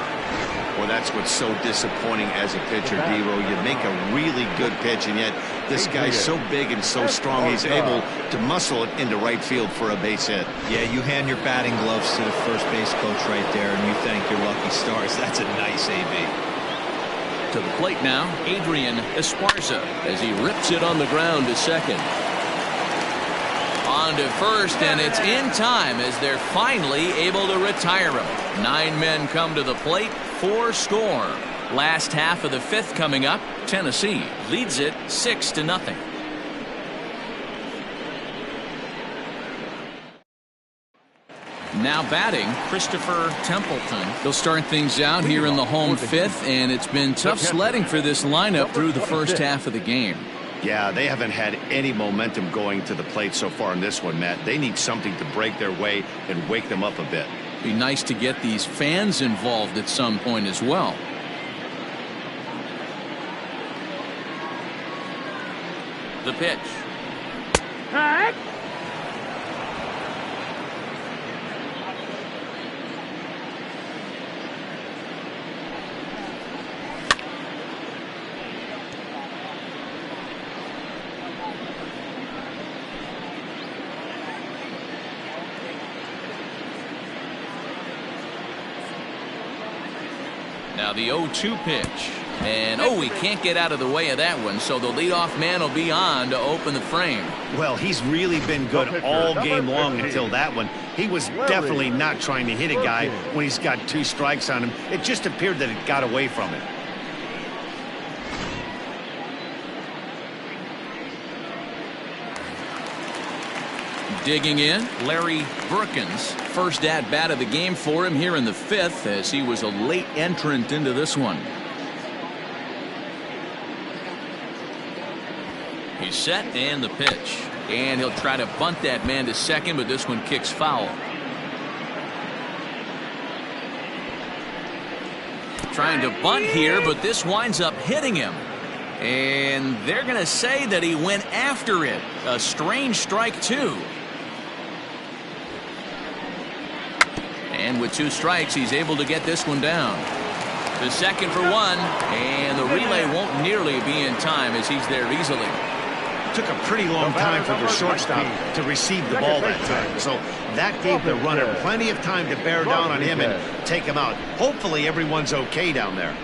Well, that's what's so disappointing as a pitcher, D-Row. You make a really good pitch, and yet this guy's so big and so strong, he's able to muscle it into right field for a base hit. Yeah, you hand your batting gloves to the first base coach right there, and you thank your lucky stars. That's a nice AB. To the plate now, Adrian Esparza, as he rips it on the ground to second. On to first, and it's in time as they're finally able to retire him. 9 men come to the plate, 4 score. Last half of the 5th coming up. Tennessee leads it 6-0. Now batting, Christopher Templeton. They'll start things out here in the home 5th, and it's been tough sledding for this lineup through the first half of the game. Yeah, they haven't had any momentum going to the plate so far in this one, Matt. They need something to break their way and wake them up a bit. Be nice to get these fans involved at some point as well. The pitch. Hot. Now the 0-2 pitch. And he can't get out of the way of that one, so the leadoff man will be on to open the frame. Well, he's really been good all game long until that one. He was definitely not trying to hit a guy when he's got 2 strikes on him. It just appeared that it got away from him. Digging in, Larry Burkins. First at-bat of the game for him here in the 5th, as he was a late entrant into this one. He's set, and the pitch. And he'll try to bunt that man to second, but this one kicks foul. Trying to bunt here, but this winds up hitting him. And they're going to say that he went after it. A strange strike, too. And with 2 strikes, he's able to get this one down. The second for 1, and the relay won't nearly be in time as he's there easily. It took a pretty long time for the shortstop to receive the ball that time. So that gave the runner plenty of time to bear down on him and take him out. Hopefully everyone's okay down there.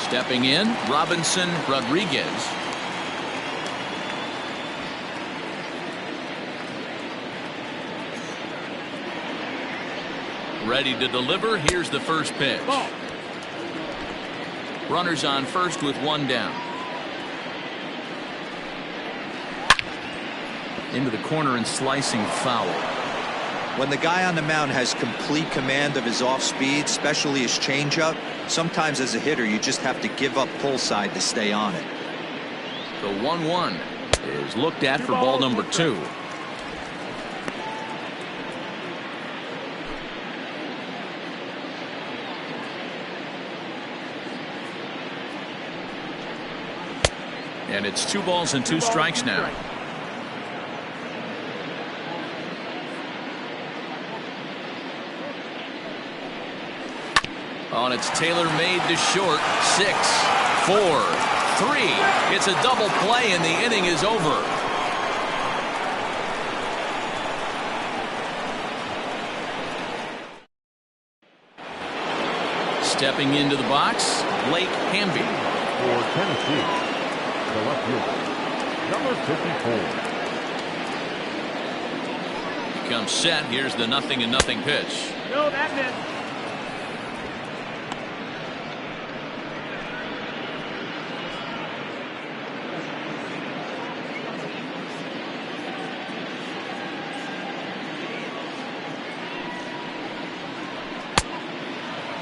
Stepping in, Robinson Rodriguez. Ready to deliver. Here's the first pitch. Runners on first with 1 down. Into the corner and slicing foul. When the guy on the mound has complete command of his off speed, especially his changeup, sometimes as a hitter you just have to give up pull side to stay on it. The 1-1 is looked at for ball number 2. And it's 2 balls and 2 strikes now. Oh, and it's tailor-made to short. 6, 4, 3. It's a double play, and the inning is over. Stepping into the box, Blake Hamby. For Tennessee, the left fielder, number 54. Becomes set. Here's the 0-0 pitch. No, that missed.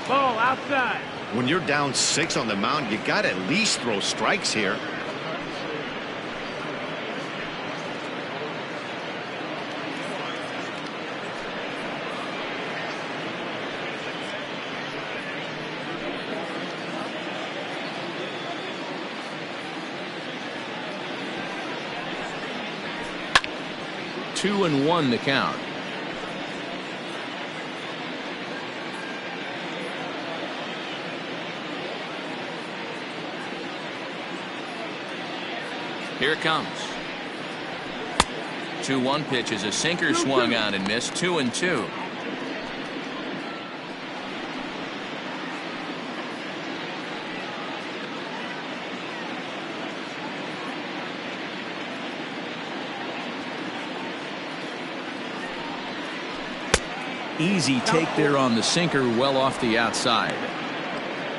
Ball outside. When you're down 6 on the mound, you got to at least throw strikes here. Two and 1 the count. Here it comes. 2-1 pitch is a sinker swung on and missed. 2-2. Easy take there on the sinker, well off the outside.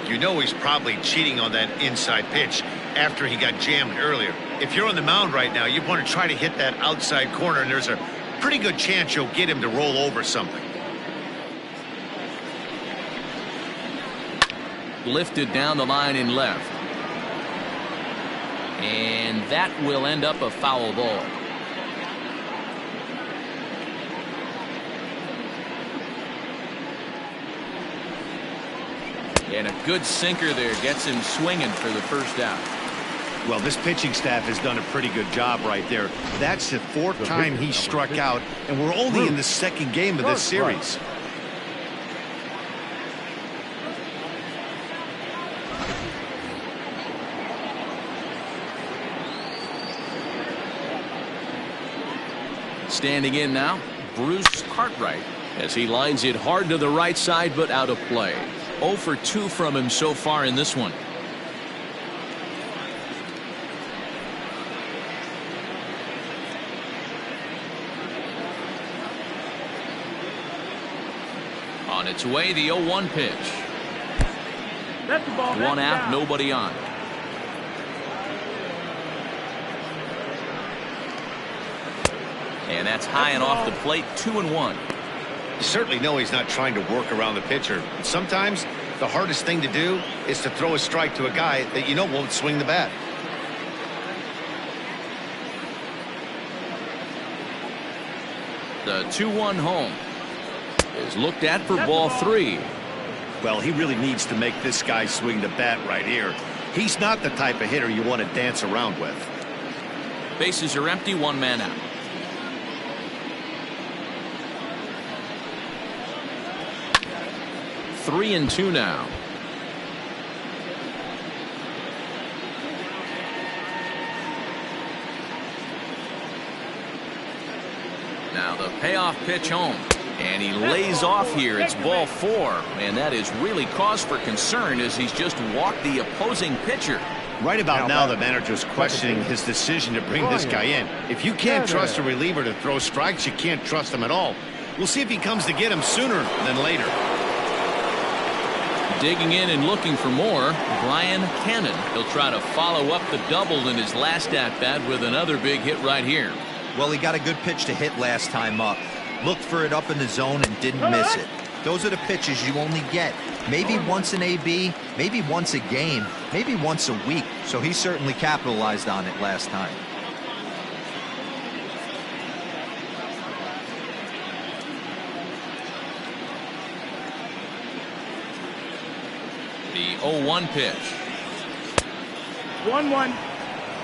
You know he's probably cheating on that inside pitch after he got jammed earlier. If you're on the mound right now, you want to try to hit that outside corner, and there's a pretty good chance you'll get him to roll over something. Lifted down the line in left. And that will end up a foul ball. And a good sinker there gets him swinging for the first out. Well, this pitching staff has done a pretty good job right there. That's the 4th time he struck out, and we're only in the 2nd game of this series. Standing in now, Bruce Cartwright, as he lines it hard to the right side, but out of play. 0 for 2 from him so far in this one. On its way, the 0-1 pitch. That's the ball. 1 out, nobody on. And that's high and off the plate, 2-1. You certainly know he's not trying to work around the pitcher. But sometimes the hardest thing to do is to throw a strike to a guy that you know won't swing the bat. The 2-1 home is looked at for ball 3. Well, he really needs to make this guy swing the bat right here. He's not the type of hitter you want to dance around with. Bases are empty, 1 man out. Three and 2 now. Now the payoff pitch home. And he lays off here. It's ball 4. And that is really cause for concern as he's just walked the opposing pitcher. Right about now, the manager's questioning his decision to bring this guy in. If you can't trust a reliever to throw strikes, you can't trust him at all. We'll see if he comes to get him sooner than later. Digging in and looking for more, Brian Cannon. He'll try to follow up the double in his last at-bat with another big hit right here. Well, he got a good pitch to hit last time up. Looked for it up in the zone and didn't miss it. Those are the pitches you only get. Maybe once an AB, maybe once a game, maybe once a week. So he certainly capitalized on it last time. The 0-1 pitch. 1-1.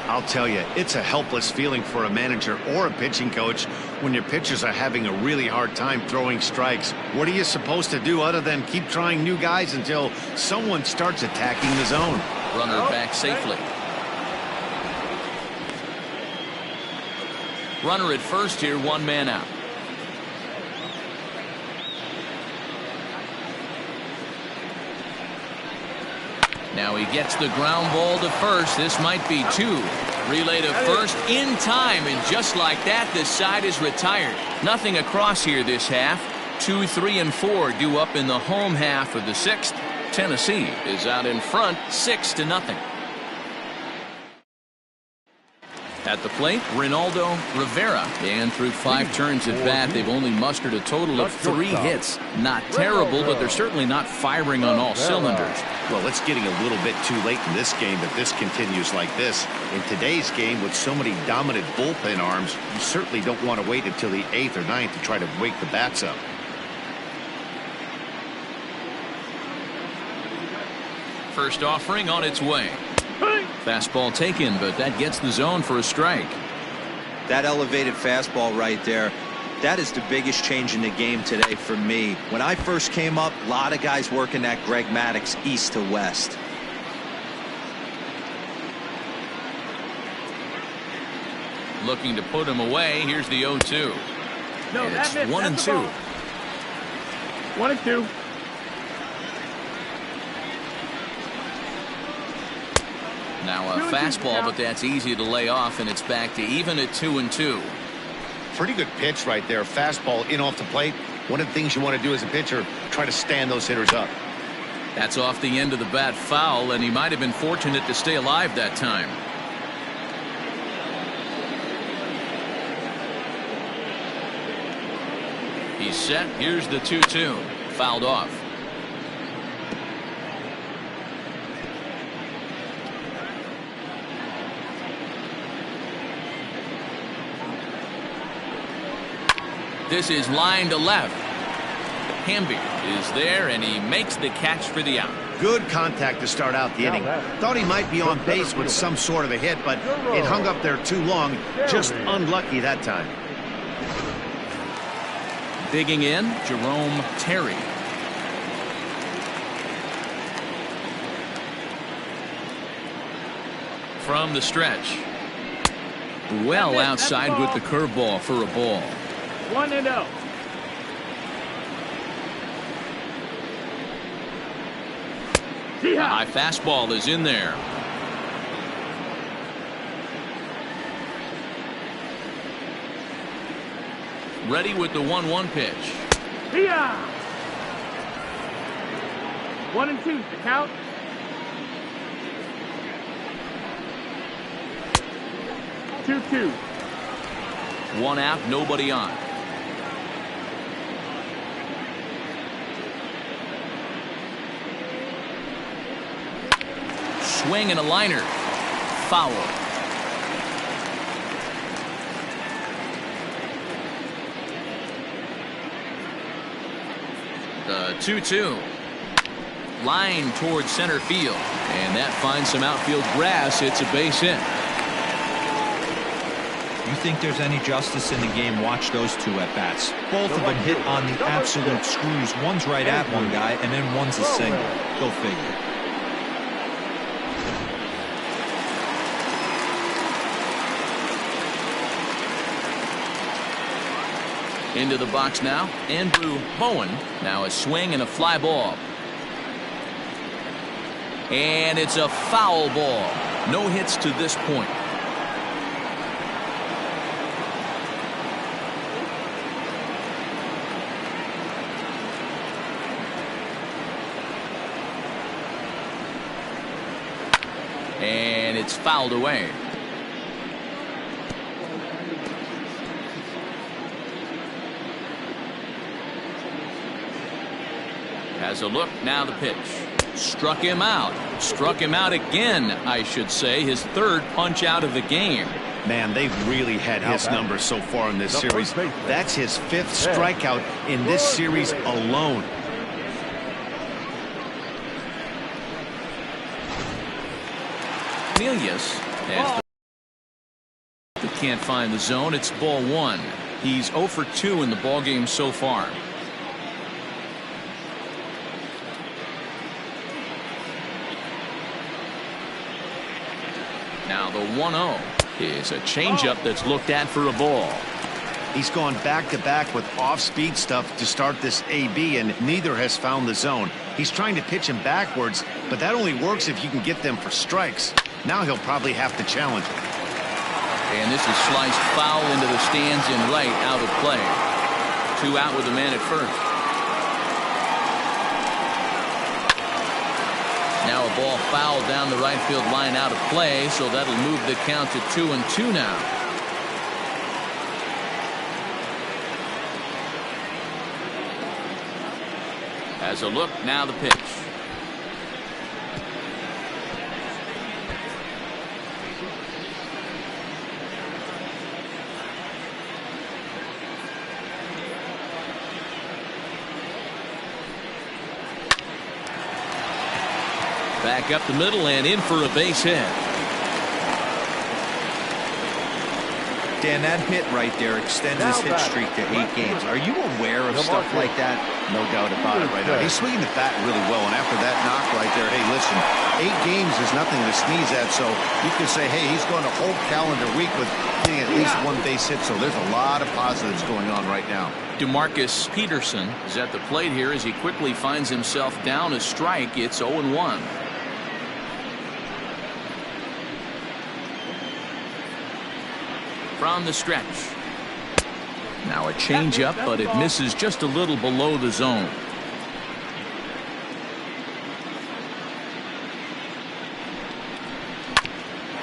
I'll tell you, it's a helpless feeling for a manager or a pitching coach when your pitchers are having a really hard time throwing strikes. What are you supposed to do other than keep trying new guys until someone starts attacking the zone? Runner back safely. Runner at first here, 1 man out. Now he gets the ground ball to first. This might be 2. Relay to first in time, and just like that, this side is retired. Nothing across here this half. 2, 3, and 4 due up in the home half of the 6th. Tennessee is out in front, 6-0. At the plate, Ronaldo Rivera. And through 5 turns at bat, they've only mustered a total of 3 hits. Not terrible, but they're certainly not firing on all cylinders. Well, it's getting a little bit too late in this game if this continues like this. In today's game, with so many dominant bullpen arms, you certainly don't want to wait until the 8th or 9th to try to wake the bats up. First offering on its way. Fastball taken, but that gets the zone for a strike. That elevated fastball right there, that is the biggest change in the game today for me. When I first came up, a lot of guys working that Greg Maddux east to west. Looking to put him away. Here's the 0-2. No, And it's that missed. 1 and That's 2. the ball. 1 and 2. Now a fastball, but that's easy to lay off, and it's back to even at 2 and 2. Pretty good pitch right there. Fastball in off the plate. One of the things you want to do as a pitcher, try to stand those hitters up. That's off the end of the bat foul, and he might have been fortunate to stay alive that time. He's set. Here's the 2-2. Fouled off. This is line to left. Hamby is there, and he makes the catch for the out. Good contact to start out the inning. Thought he might be on base with some sort of a hit, but it hung up there too long. Just unlucky that time. Digging in, Jerome Terry. From the stretch. Well outside with the curveball for a ball. 1-0. The high fastball is in there. Ready with the 1-1 pitch. 1 and 2. The count. 2-2. One out, nobody on. Swing and a liner. Foul. The 2-2. Line towards center field. And that finds some outfield grass. It's a base hit. You think there's any justice in the game? Watch those two at bats. Both of them hit on the absolute screws. One's right at one guy, and then one's a single. Go figure. Into the box now, Andrew Bowen. Now a swing and a fly ball. And it's a foul ball. No hits to this point. And it's fouled away. Has a look, now the pitch. Struck him out. Struck him out again, I should say. His third punch out of the game. Man, they've really had his numbers so far in this series. That's his 5th strikeout in this series alone. Cornelius, as the can't find the zone. It's ball 1. He's 0 for 2 in the ball game so far. Now the 1-0 is a changeup that's looked at for a ball. He's gone back-to-back with off-speed stuff to start this AB, and neither has found the zone. He's trying to pitch him backwards, but that only works if you can get them for strikes. Now he'll probably have to challenge it. And this is sliced foul into the stands in right, out of play. 2 out with a man at first. Now a ball fouled down the right field line, out of play, so that'll move the count to 2-2 now. Has a look, now the pitch. Back up the middle and in for a base hit. Dan, that hit right there extends his hit streak to 8 games. Are you aware of stuff like that? No doubt about it right now. He's swinging the bat really well, and after that knock right there, hey, listen, 8 games is nothing to sneeze at, so you can say, hey, he's going a whole calendar week with getting at least 1 base hit, so there's a lot of positives going on right now. DeMarcus Peterson is at the plate here as he quickly finds himself down a strike. It's 0-1. From the stretch. Now a changeup, but it misses just a little below the zone.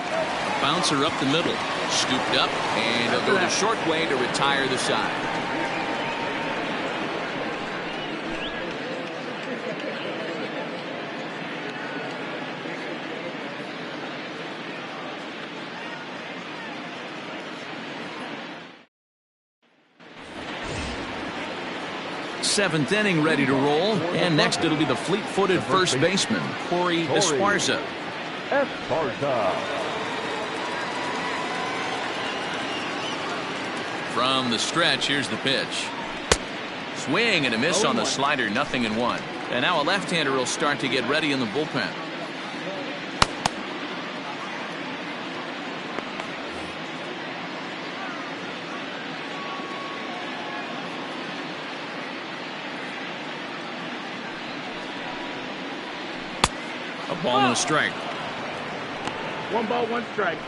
A bouncer up the middle. Scooped up, and he'll go the short way to retire the side. Seventh inning ready to roll, and next it'll be the fleet-footed first baseman, Corey Esparza. From the stretch, here's the pitch. Swing and a miss on the slider, 0-1. And now a left-hander will start to get ready in the bullpen. A ball and a strike. 1 ball, 1 strike.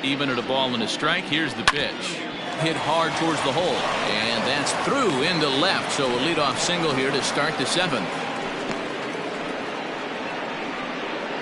Even at a ball and a strike, here's the pitch. hit hard towards the hole. And that's through into left. So a leadoff single here to start the 7th.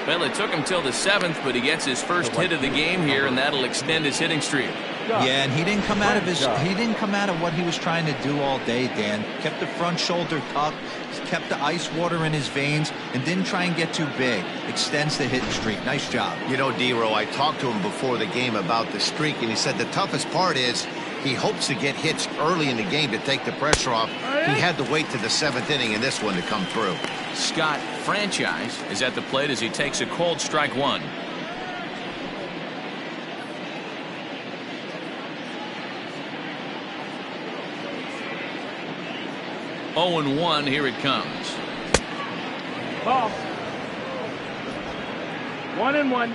Well, it took him till the 7th, but he gets his first hit of the game here, and that'll extend his hitting streak. Yeah, and he didn't come out of what he was trying to do all day, Dan. Kept the front shoulder tucked, kept the ice water in his veins, and didn't try and get too big. Extends the hitting streak. Nice job. You know, D-Row, I talked to him before the game about the streak, and he said the toughest part is he hopes to get hits early in the game to take the pressure off. He had to wait to the 7th inning in this one to come through. Scott Franchise is at the plate as he takes a cold strike 1. Oh and 1, here it comes. Ball. 1-1.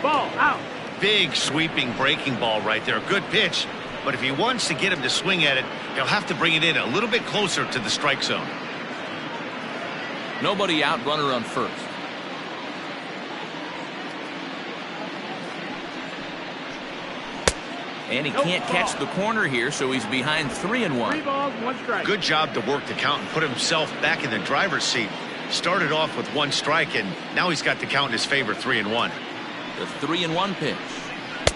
Ball out. Big sweeping breaking ball right there. Good pitch. But if he wants to get him to swing at it, he'll have to bring it in a little bit closer to the strike zone. Nobody out, runner on first. And he can't catch the corner here, so he's behind 3-1. 3 balls, 1 strike. Good job to work the count and put himself back in the driver's seat. Started off with 1 strike, and now he's got the count in his favor, 3-1. The 3-1 pitch.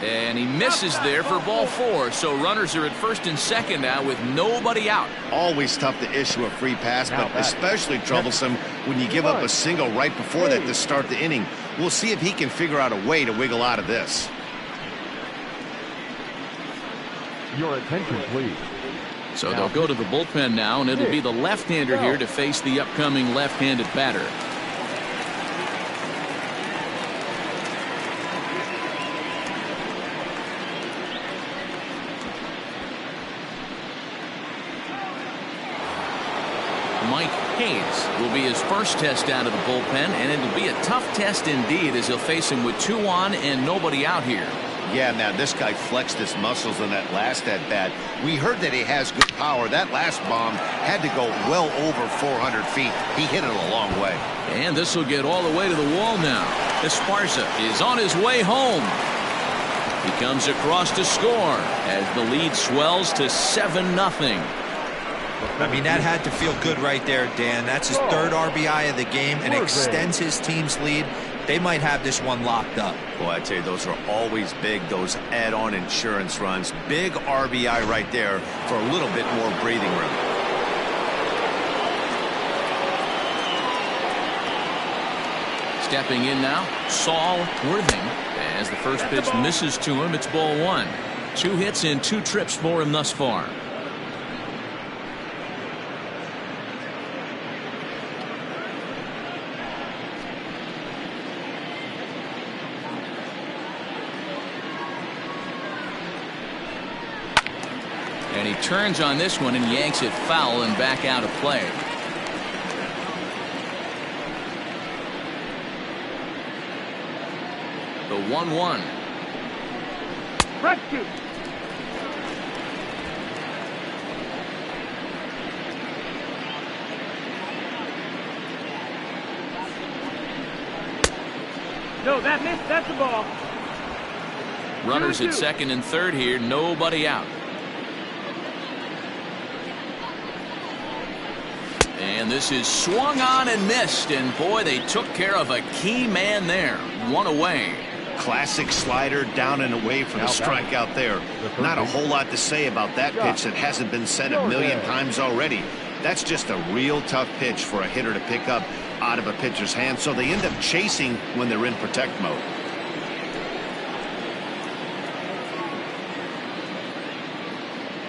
And he misses there for ball 4. So runners are at first and second now with nobody out. Always tough to issue a free pass, but especially troublesome when you give up a single right before that to start the inning. We'll see if he can figure out a way to wiggle out of this. Your attention, please. So they'll go to the bullpen now, and it'll be the left-hander here to face the upcoming left-handed batter. Mike Hayes will be his first test out of the bullpen, and it'll be a tough test indeed as he'll face him with 2 on and nobody out here. Yeah, man, this guy flexed his muscles in that last at-bat. We heard that he has good power. That last bomb had to go well over 400 feet. He hit it a long way. And this will get all the way to the wall now. Esparza is on his way home. He comes across to score as the lead swells to 7-0. I mean, that had to feel good right there, Dan. That's his 3rd RBI of the game and extends his team's lead. They might have this one locked up. Boy, I tell you, those are always big, those add-on insurance runs. Big RBI right there for a little bit more breathing room. Stepping in now, Saul Worthing. As the first pitch misses to him, it's ball 1. 2 hits and 2 trips for him thus far. And he turns on this one and yanks it foul and back out of play. The 1-1. Rescue. No, that missed. That's the ball. Runners at second and third here. Nobody out. And this is swung on and missed. And boy, they took care of a key man there. 1 away. Classic slider down and away for the strikeout there. Not a whole lot to say about that pitch that hasn't been said a million times already. That's just a real tough pitch for a hitter to pick up out of a pitcher's hand. So they end up chasing when they're in protect mode.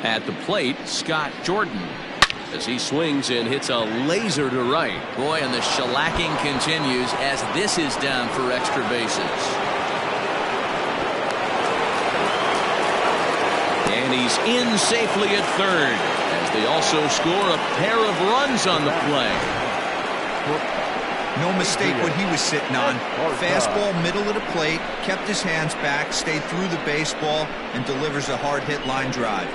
At the plate, Scott Jordan. As he swings and hits a laser to right. Boy, and the shellacking continues as this is down for extra bases. And he's in safely at third as they also score a pair of runs on the play. No mistake what he was sitting on. Fastball middle of the plate, kept his hands back, stayed through the baseball, and delivers a hard hit line drive.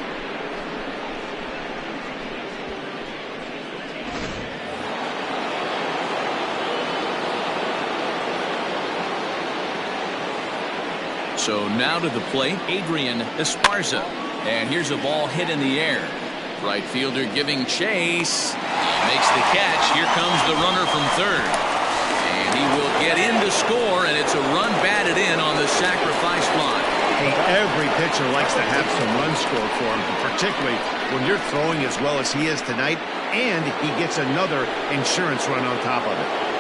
So now to the plate, Adrian Esparza. And here's a ball hit in the air. Right fielder giving chase. Makes the catch. Here comes the runner from third. And he will get in to score, and it's a run batted in on the sacrifice fly. Hey, every pitcher likes to have some runs scored for him, particularly when you're throwing as well as he is tonight, and he gets another insurance run on top of it.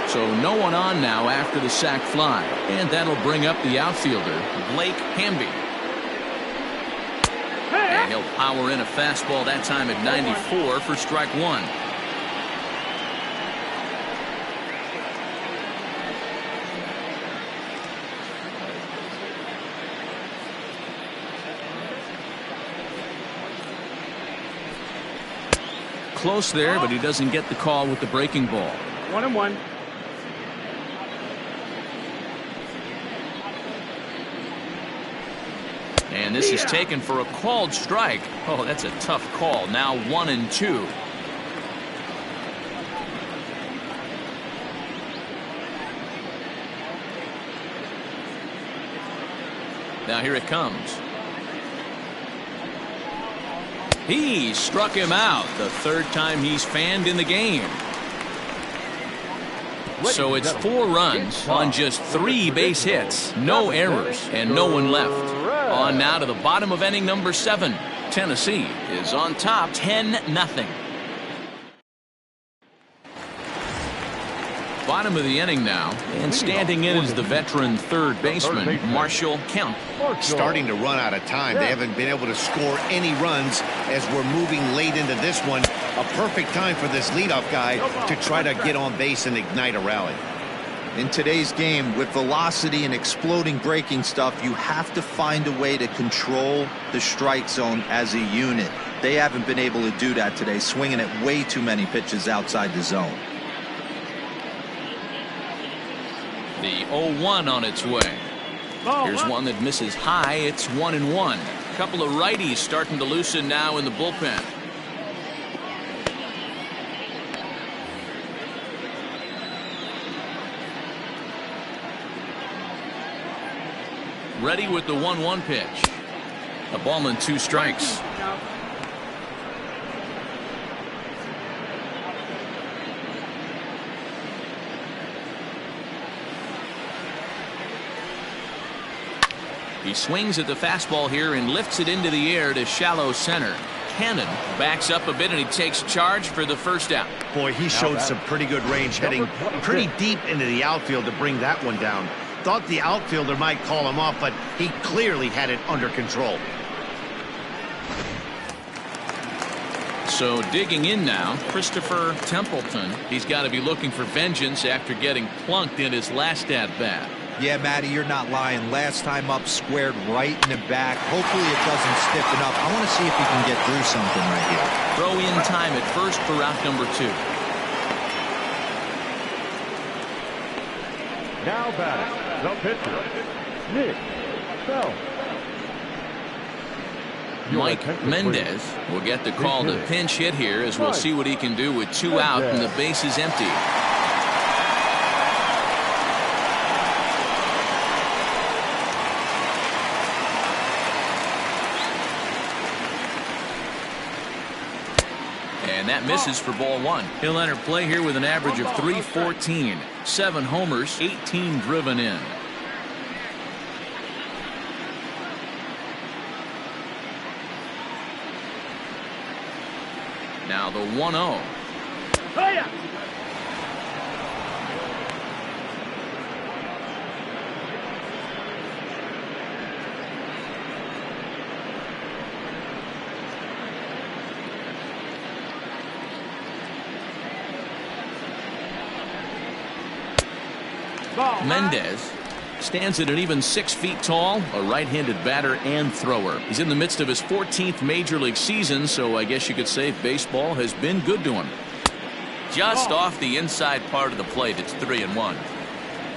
So no one on now after the sac fly, and that'll bring up the outfielder, Blake Hamby. And he'll power in a fastball that time at 94 for strike one. Close there, but he doesn't get the call with the breaking ball. 1-1. And this is taken for a called strike. Oh, that's a tough call. Now 1-2. Now here it comes. He struck him out, the third time he's fanned in the game. So it's 4 runs on just 3 base hits, no errors, and no one left. On now to the bottom of inning number 7. Tennessee is on top 10-0. Bottom of the inning now, and standing in is the veteran third baseman, Marshall Kemp. Starting to run out of time. They haven't been able to score any runs as we're moving late into this one. A perfect time for this leadoff guy to try to get on base and ignite a rally. In today's game, with velocity and exploding breaking stuff, you have to find a way to control the strike zone as a unit. They haven't been able to do that today, swinging at way too many pitches outside the zone. The 0-1 on its way. Here's one that misses high. It's 1-1. Couple of righties starting to loosen now in the bullpen. Ready with the 1-1 pitch. A ball and 2 strikes. He swings at the fastball here and lifts it into the air to shallow center. Cannon backs up a bit and he takes charge for the first out. Boy, he showed some pretty good range, heading pretty deep into the outfield to bring that one down. Thought the outfielder might call him off, but he clearly had it under control. So digging in now, Christopher Templeton. He's got to be looking for vengeance after getting plunked in his last at-bat. Yeah, Matty, you're not lying. Last time up, squared right in the back. Hopefully it doesn't stiffen up. I want to see if he can get through something right here. Throw in time at first for out number 2. Now batting, the pitcher, Nick Bell. Mike Mendez will get the call to pinch hit here, as we'll see what he can do with 2 out and the base is empty. And that misses for ball 1. He'll enter play here with an average of .314. 7 homers, 18 driven in. Now the 1-0. Mendez stands at an even 6 feet tall, a right-handed batter and thrower. He's in the midst of his 14th major league season, so I guess you could say baseball has been good to him. Just off the inside part of the plate, it's 3-1.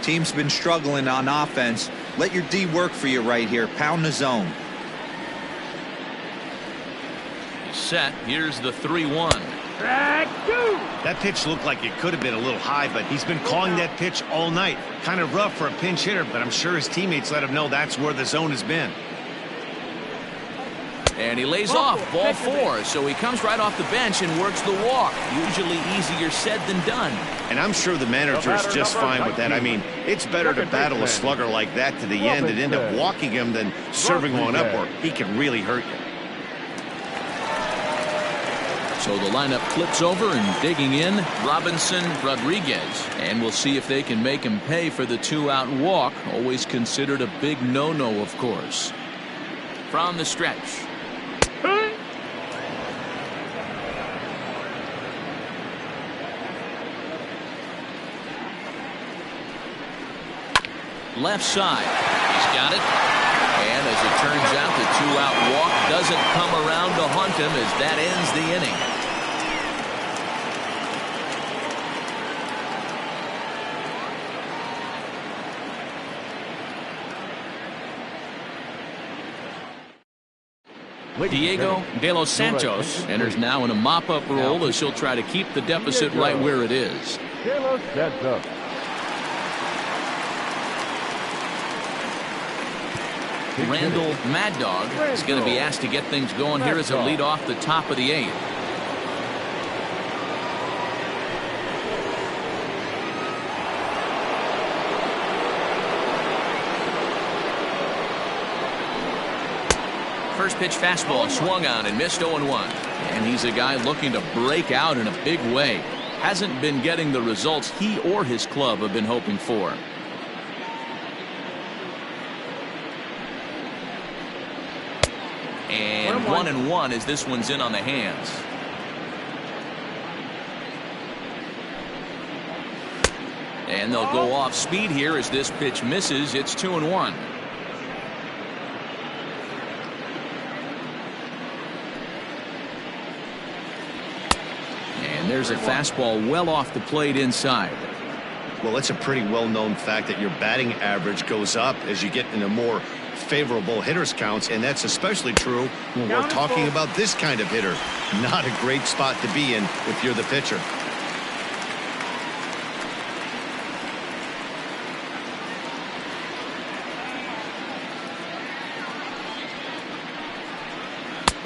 Team's been struggling on offense. Let your D work for you right here. Pound the zone. Set. Here's the 3-1. Strike two. That pitch looked like it could have been a little high, but he's been calling that pitch all night. Kind of rough for a pinch hitter, but I'm sure his teammates let him know that's where the zone has been. And he lays off, ball 4, so he comes right off the bench and works the walk. Usually easier said than done. And I'm sure the manager is just fine with that. I mean, it's better to battle a slugger like that to the end and end up walking him than serving one up where he can really hurt you. So the lineup flips over and digging in, Robinson Rodriguez. And we'll see if they can make him pay for the 2-out walk. Always considered a big no-no, of course. From the stretch. Left side. He's got it. And as it turns out, the 2-out walk doesn't come around to haunt him as that ends the inning. Diego De Los Santos enters now in a mop-up role as he'll try to keep the deficit right where it is. De Los Santos. Randall Mad Dog is going to be asked to get things going here as a lead off the top of the 8th. First pitch fastball swung on and missed 0-1. And he's a guy looking to break out in a big way. Hasn't been getting the results he or his club have been hoping for. And 1-1 as this one's in on the hands. And they'll go off speed here as this pitch misses. It's 2-1. And there's a fastball well off the plate inside. Well, it's a pretty well-known fact that your batting average goes up as you get into more favorable hitters counts, and that's especially true when we're talking about this kind of hitter. Not a great spot to be in if you're the pitcher.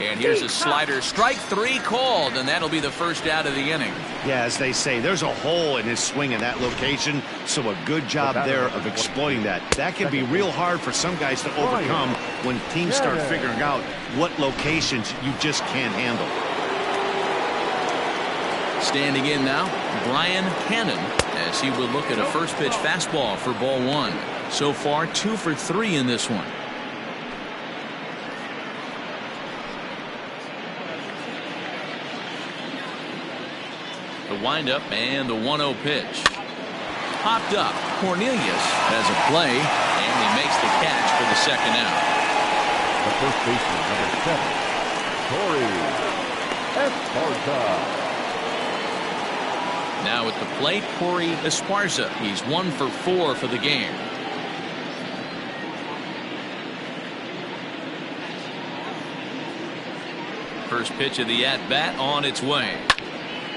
And here's a slider, strike 3 called, and that'll be the first out of the inning. Yeah, as they say, there's a hole in his swing in that location, so a good job there of exploiting that. That can be real hard for some guys to overcome when teams start figuring out what locations you just can't handle. Standing in now, Brian Cannon, as he will look at a first pitch fastball for ball 1. So far, 2 for 3 in this one. The windup and the 1-0 pitch. Popped up. Cornelius has a play, and he makes the catch for the second out. The first baseman, number 7, Corey Esparza. Now at the plate, Corey Esparza. He's 1 for 4 for the game. First pitch of the at-bat on its way.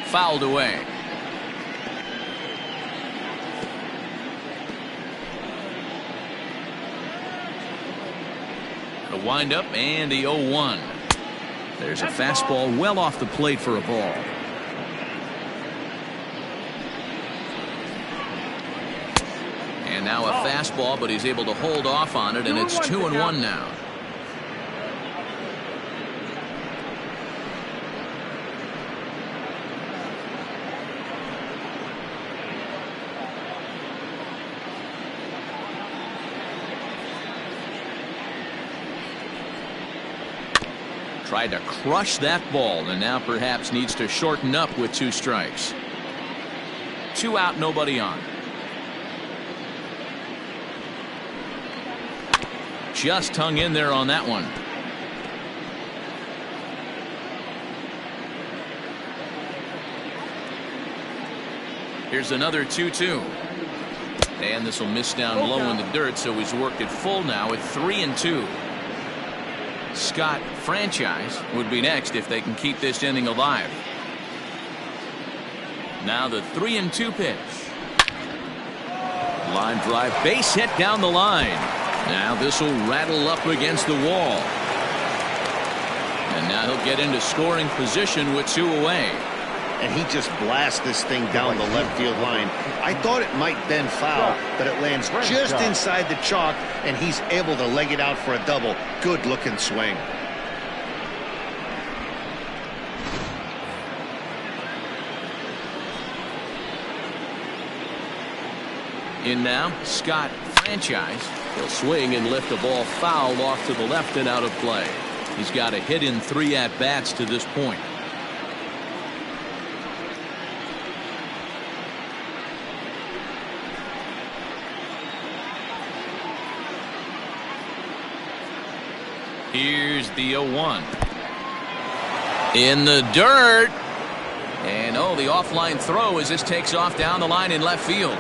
Fouled away. The windup and the 0-1. There's a fastball well off the plate for a ball. And now a fastball, but he's able to hold off on it, and it's 2-1 now. Tried to crush that ball, and now perhaps needs to shorten up with 2 strikes. 2 out, nobody on. Just hung in there on that one. Here's another 2-2. And this will miss down low in the dirt, so he's worked it full now at 3-2. Scott Franchise would be next if they can keep this inning alive. Now the 3-2 pitch. Line drive, base hit down the line. Now this will rattle up against the wall. And now he'll get into scoring position with 2 away. And he just blasts this thing down the left field line. I thought it might bend foul, but it lands just inside the chalk, and he's able to leg it out for a double. Good looking swing. In now, Scott Franchise. He'll swing and lift the ball foul off to the left and out of play. He's got a hit in 3 at-bats to this point. Here's the 0-1. In the dirt. And the offline throw as this takes off down the line in left field.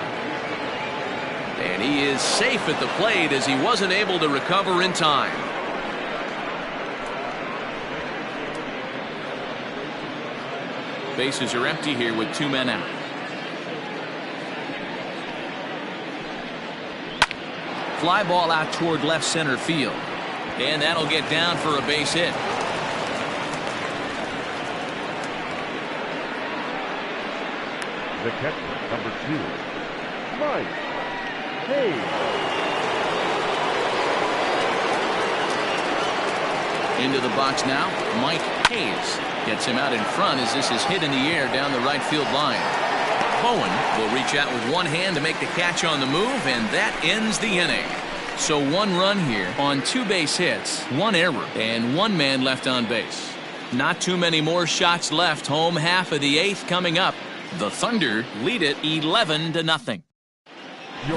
And he is safe at the plate as he wasn't able to recover in time. Bases are empty here with 2 men out. Fly ball out toward left center field. And that'll get down for a base hit. The catcher, number 2, Mike Hayes. Into the box now, Mike Hayes gets him out in front as this is hit in the air down the right field line. Bowen will reach out with one hand to make the catch on the move, and that ends the inning. So 1 run here on 2 base hits, 1 error, and 1 man left on base. Not too many more shots left. Home half of the 8th coming up. The Thunder lead it 11-0.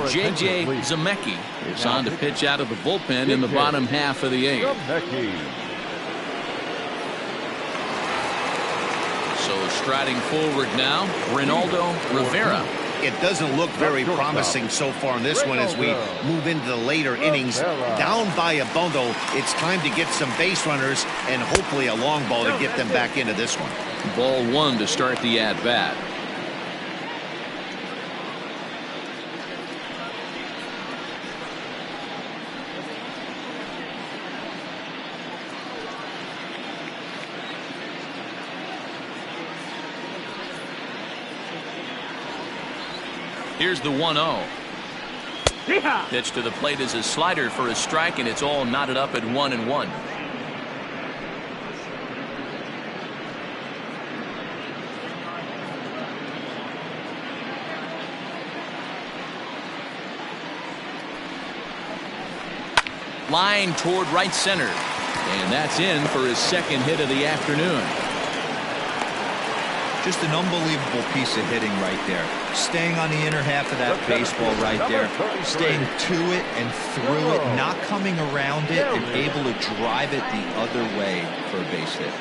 J.J. Zemecki is on to pitch out of the bullpen in the bottom half of the 8th. So striding forward now, Ronaldo Rivera. It doesn't look very promising so far in this one as we move into the later innings. Down by a bundle, it's time to get some base runners and hopefully a long ball to get them back into this one. Ball 1 to start the at-bat. Here's the 1-0. Pitch to the plate is a slider for a strike, and it's all knotted up at 1-1. Line toward right center. And that's in for his 2nd hit of the afternoon. Just an unbelievable piece of hitting right there. Staying on the inner half of that baseball right there. Staying to it and through it, not coming around it, and able to drive it the other way for a base hit.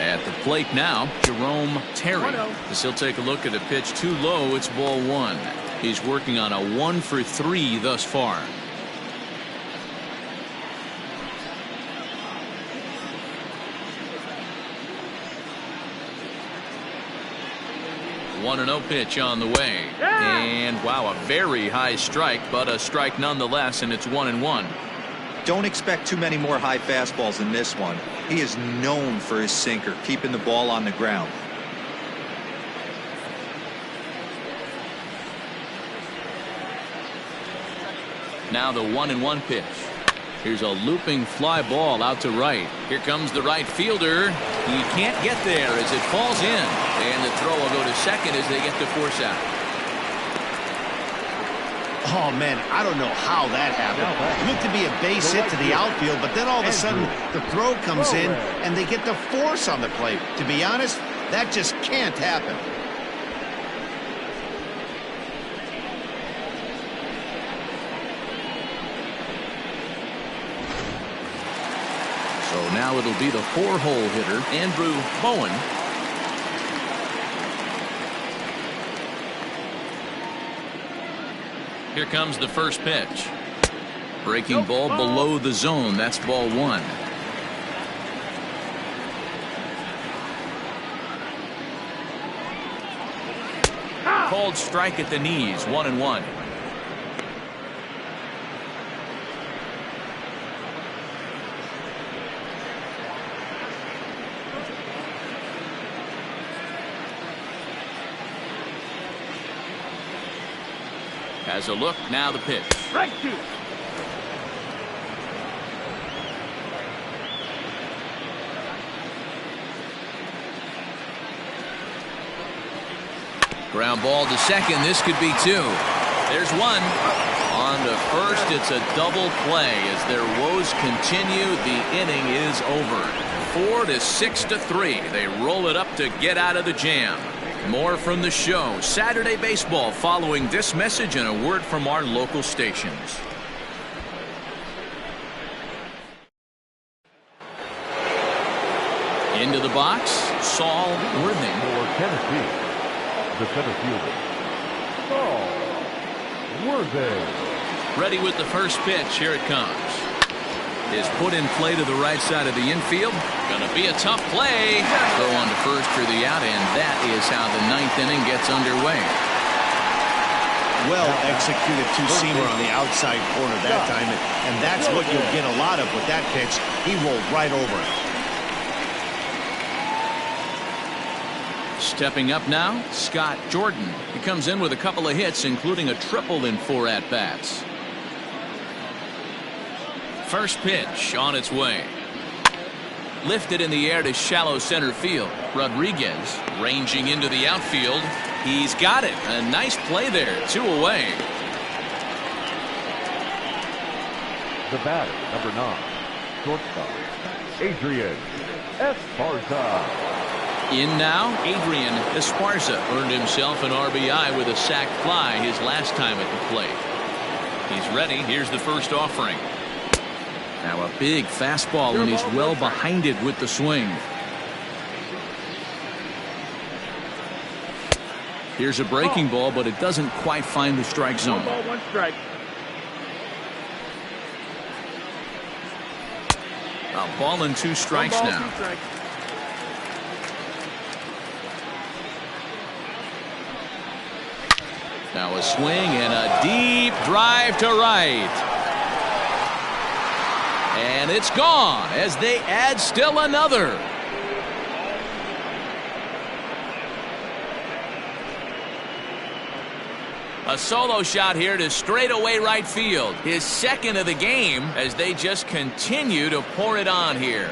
At the plate now, Jerome Terry. As he'll take a look at a pitch too low, it's ball 1. He's working on a 1 for 3 thus far. One 1-0 pitch on the way. And wow, a very high strike, but a strike nonetheless, and it's 1-1. Don't expect too many more high fastballs in this one. He is known for his sinker, keeping the ball on the ground. Now the 1-1 pitch. Here's a looping fly ball out to right. Here comes the right fielder. He can't get there as it falls in. And the throw will go to second as they get the force out. Oh, man, I don't know how that happened. It looked to be a base hit to the outfield, but then all of a sudden the throw comes in and they get the force on the plate. To be honest, that just can't happen. So now it'll be the 4-hole hitter, Andrew Bowen. Here comes the first pitch. Breaking ball below the zone. That's ball one. Called strike at the knees. 1-1. Has a look. Now the pitch. Strike two. Ground ball to second. This could be two. There's one. On to first. It's a double play as their woes continue. The inning is over. 4-6-3. They roll it up to get out of the jam. More from the show. Saturday Baseball following this message and a word from our local stations. Into the box, Saul Worthing. For Tennessee, the center fielder, Saul Worthing. Ready with the first pitch. Here it comes. Is put in play to the right side of the infield. Gonna be a tough play. Throw on to first for the out, and that is how the ninth inning gets underway. Well executed two-seamer on the outside corner that time, and that's what you'll get a lot of with that pitch. He rolled right over it. Stepping up now, Scott Jordan. He comes in with a couple of hits, including a triple in 4 at-bats. First pitch on its way. Lifted in the air to shallow center field. Rodriguez ranging into the outfield. He's got it. A nice play there. 2 away. The batter, number 9, shortstop, Adrian Esparza. In now, Adrian Esparza earned himself an RBI with a sac fly his last time at the plate. He's ready. Here's the first offering. Now a big fastball, and he's well behind it with the swing. Here's a breaking ball, but it doesn't quite find the strike zone. 1 ball, 1 strike. A ball and 2 strikes 1 ball, now. 2 strikes. Now a swing and a deep drive to right. And it's gone as they add still another. A solo shot here to straightaway right field. His second of the game as they just continue to pour it on here.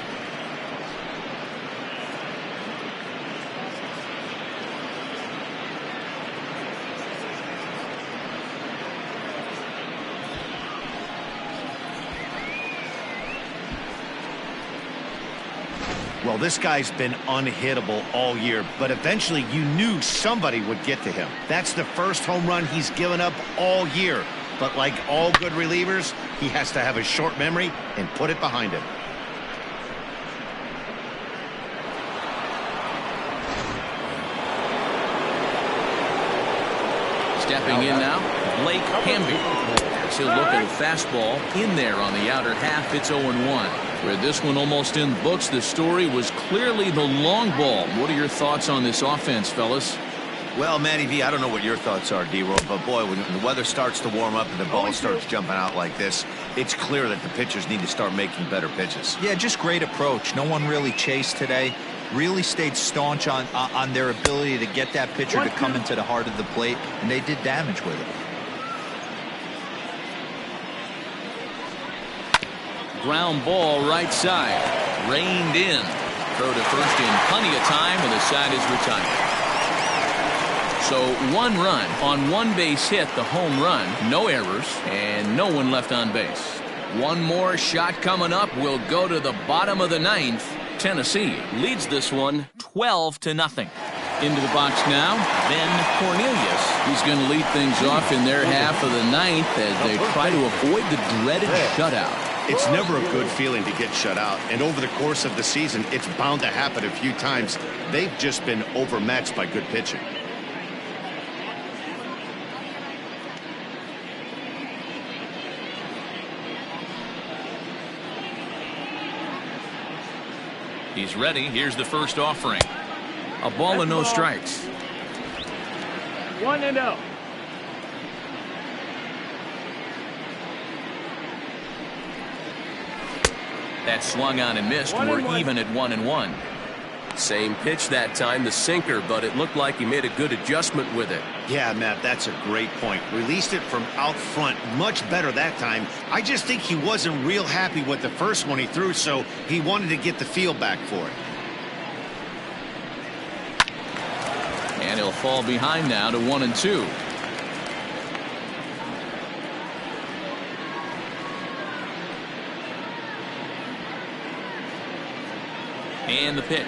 Well, this guy's been unhittable all year, but eventually you knew somebody would get to him. That's the first home run he's given up all year. But like all good relievers, he has to have a short memory and put it behind him. Stepping in now, Blake Hamby. He'll look at a fastball in there on the outer half. It's 0-1. Where this one almost in the books, the story was clearly the long ball. What are your thoughts on this offense, fellas? Well, Matty V, I don't know what your thoughts are, D-Roll, but boy, when the weather starts to warm up and the ball starts jumping out like this, it's clear that the pitchers need to start making better pitches. Yeah, just great approach. No one really chased today. Really stayed staunch on their ability to get that pitcher to come into the heart of the plate, and they did damage with it. Ground ball right side. Reined in. Throw to first in plenty of time, and the side is retired. So 1 run on 1 base hit, the home run. No errors, and no one left on base. One more shot coming up. Will go to the bottom of the 9th. Tennessee leads this one 12-0. Into the box now, Ben Cornelius. He's going to lead things off in their half of the 9th as they try to avoid the dreaded shutout. It's never a good feeling to get shut out, and over the course of the season, it's bound to happen a few times. They've just been overmatched by good pitching. He's ready. Here's the first offering. A ball and no strikes. 1-0. That swung on and missed. We're even at 1-1. Same pitch that time, the sinker, but it looked like he made a good adjustment with it. Yeah, Matt, that's a great point. Released it from out front much better that time. I just think he wasn't real happy with the first one he threw, so he wanted to get the feel back for it. And he'll fall behind now to 1-2. And the pitch.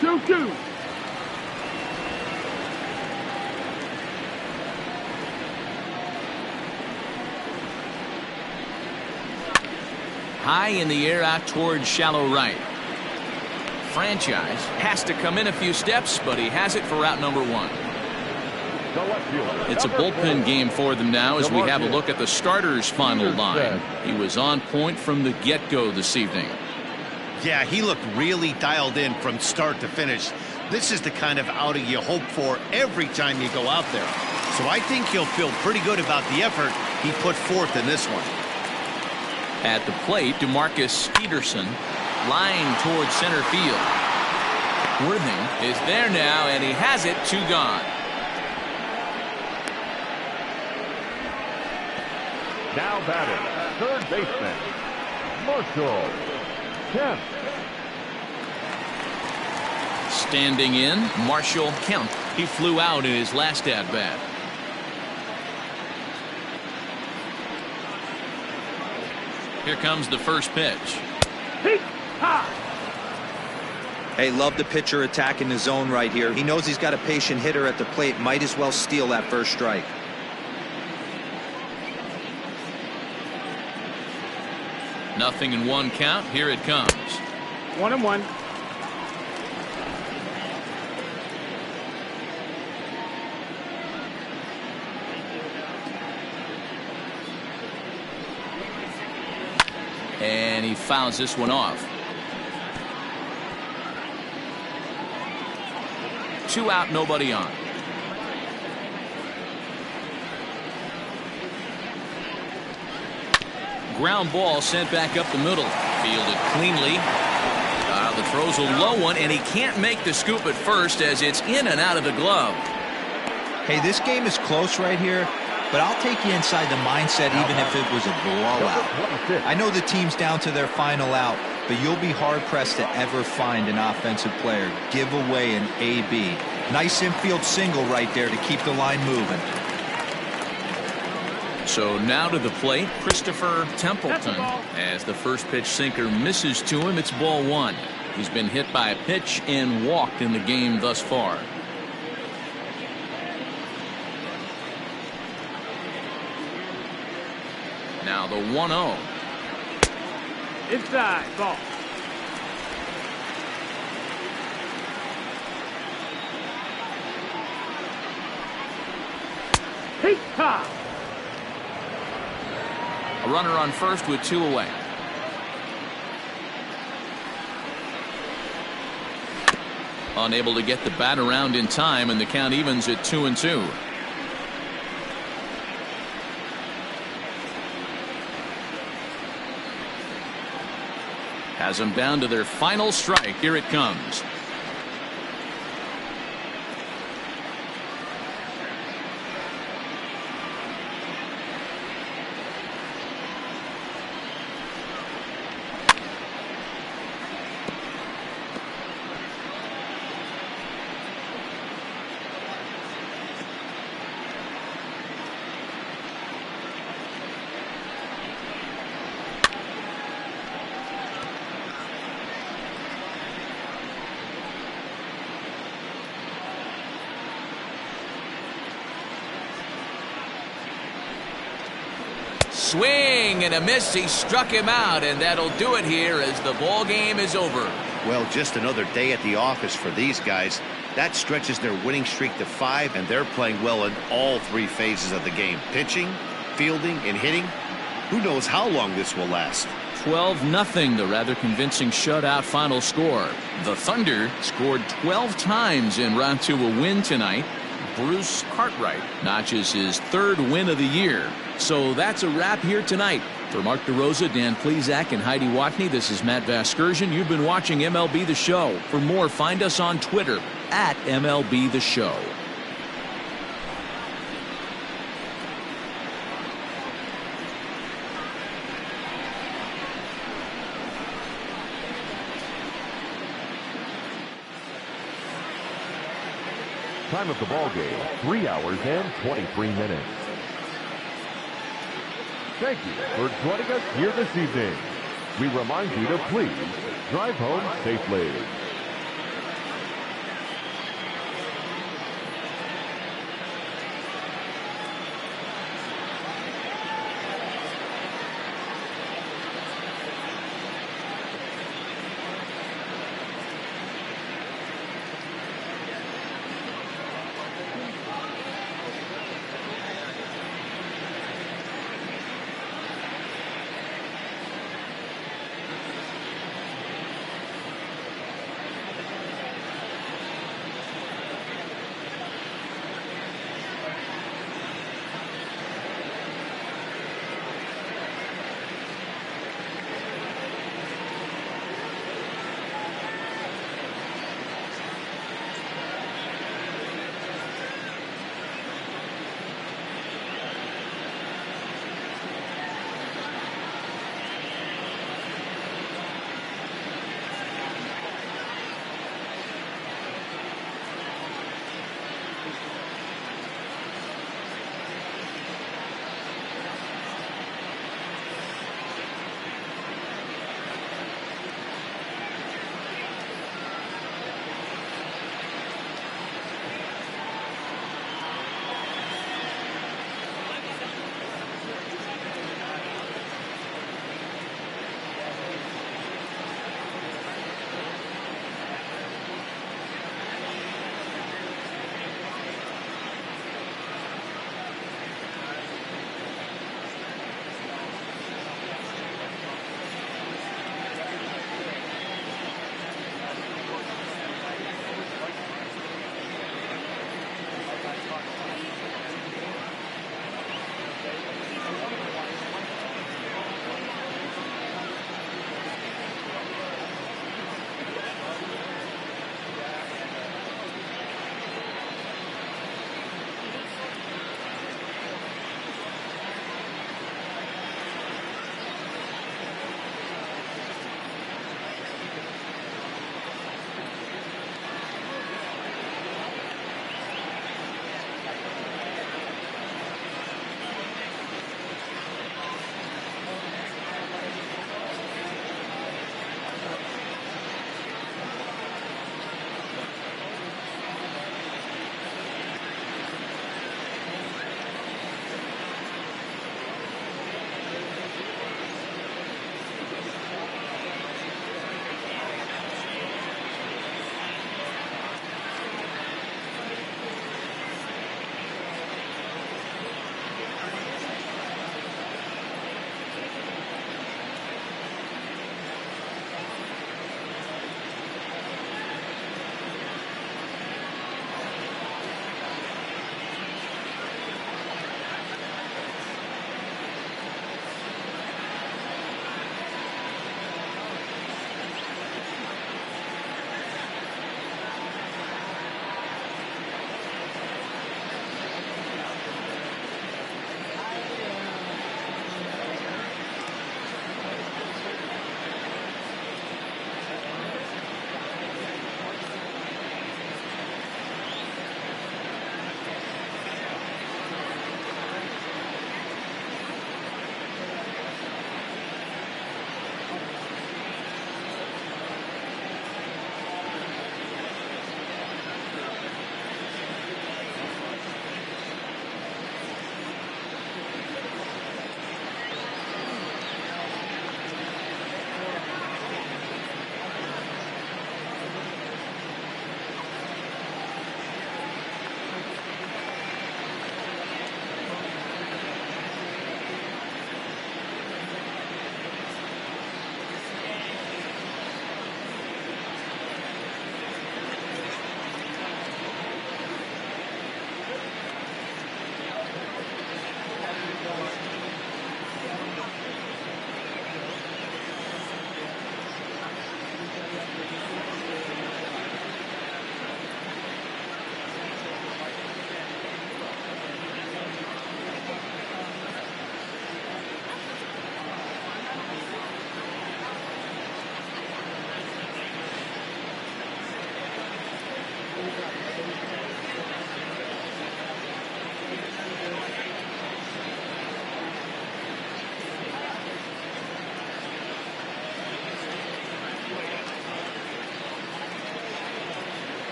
2-2. High in the air out towards shallow right. Franchise has to come in a few steps, but he has it for route number 1. It's a bullpen game for them now as we have a look at the starter's final line. He was on point from the get-go this evening. Yeah, he looked really dialed in from start to finish. This is the kind of outing you hope for every time you go out there. So I think he'll feel pretty good about the effort he put forth in this one. At the plate, DeMarcus Peterson lying towards center field. Worthing is there now, and he has it. 2 gone. Now batting, third baseman, Marshall Kemp. Standing in, Marshall Kemp. He flew out in his last at-bat. Here comes the first pitch. Hey, love the pitcher attacking the zone right here. He knows he's got a patient hitter at the plate. Might as well steal that first strike. Nothing in 1 count. Here it comes. 1-1. And he fouls this one off. 2 out, nobody on. Ground ball sent back up the middle. Fielded cleanly. The throw's a low one, and he can't make the scoop at first as it's in and out of the glove. Hey, this game is close right here, but I'll take you inside the mindset even if it was a blowout. I know the team's down to their final out, but you'll be hard-pressed to ever find an offensive player give away an AB. Nice infield single right there to keep the line moving. So now to the plate, Christopher Templeton. As the first pitch sinker misses to him, it's ball 1. He's been hit by a pitch and walked in the game thus far. Now the 1-0. Inside, ball. Hee-ha! A runner on first with 2 away. Unable to get the bat around in time, and the count evens at 2-2. Has them down to their final strike. Here it comes. Swing and a miss. He struck him out, and that'll do it here as the ball game is over. Well, just another day at the office for these guys. That stretches their winning streak to 5, and they're playing well in all 3 phases of the game. Pitching, fielding, and hitting. Who knows how long this will last? 12-0, the rather convincing shutout final score. The Thunder scored 12 times en route to a win tonight. Bruce Cartwright notches his 3rd win of the year. So that's a wrap here tonight. For Mark DeRosa, Dan Plesac, and Heidi Watney, this is Matt Vasgersian. You've been watching MLB The Show. For more, find us on Twitter at MLB The Show. Time of the ball game, 3 hours and 23 minutes. Thank you for joining us here this evening. We remind you to please drive home safely.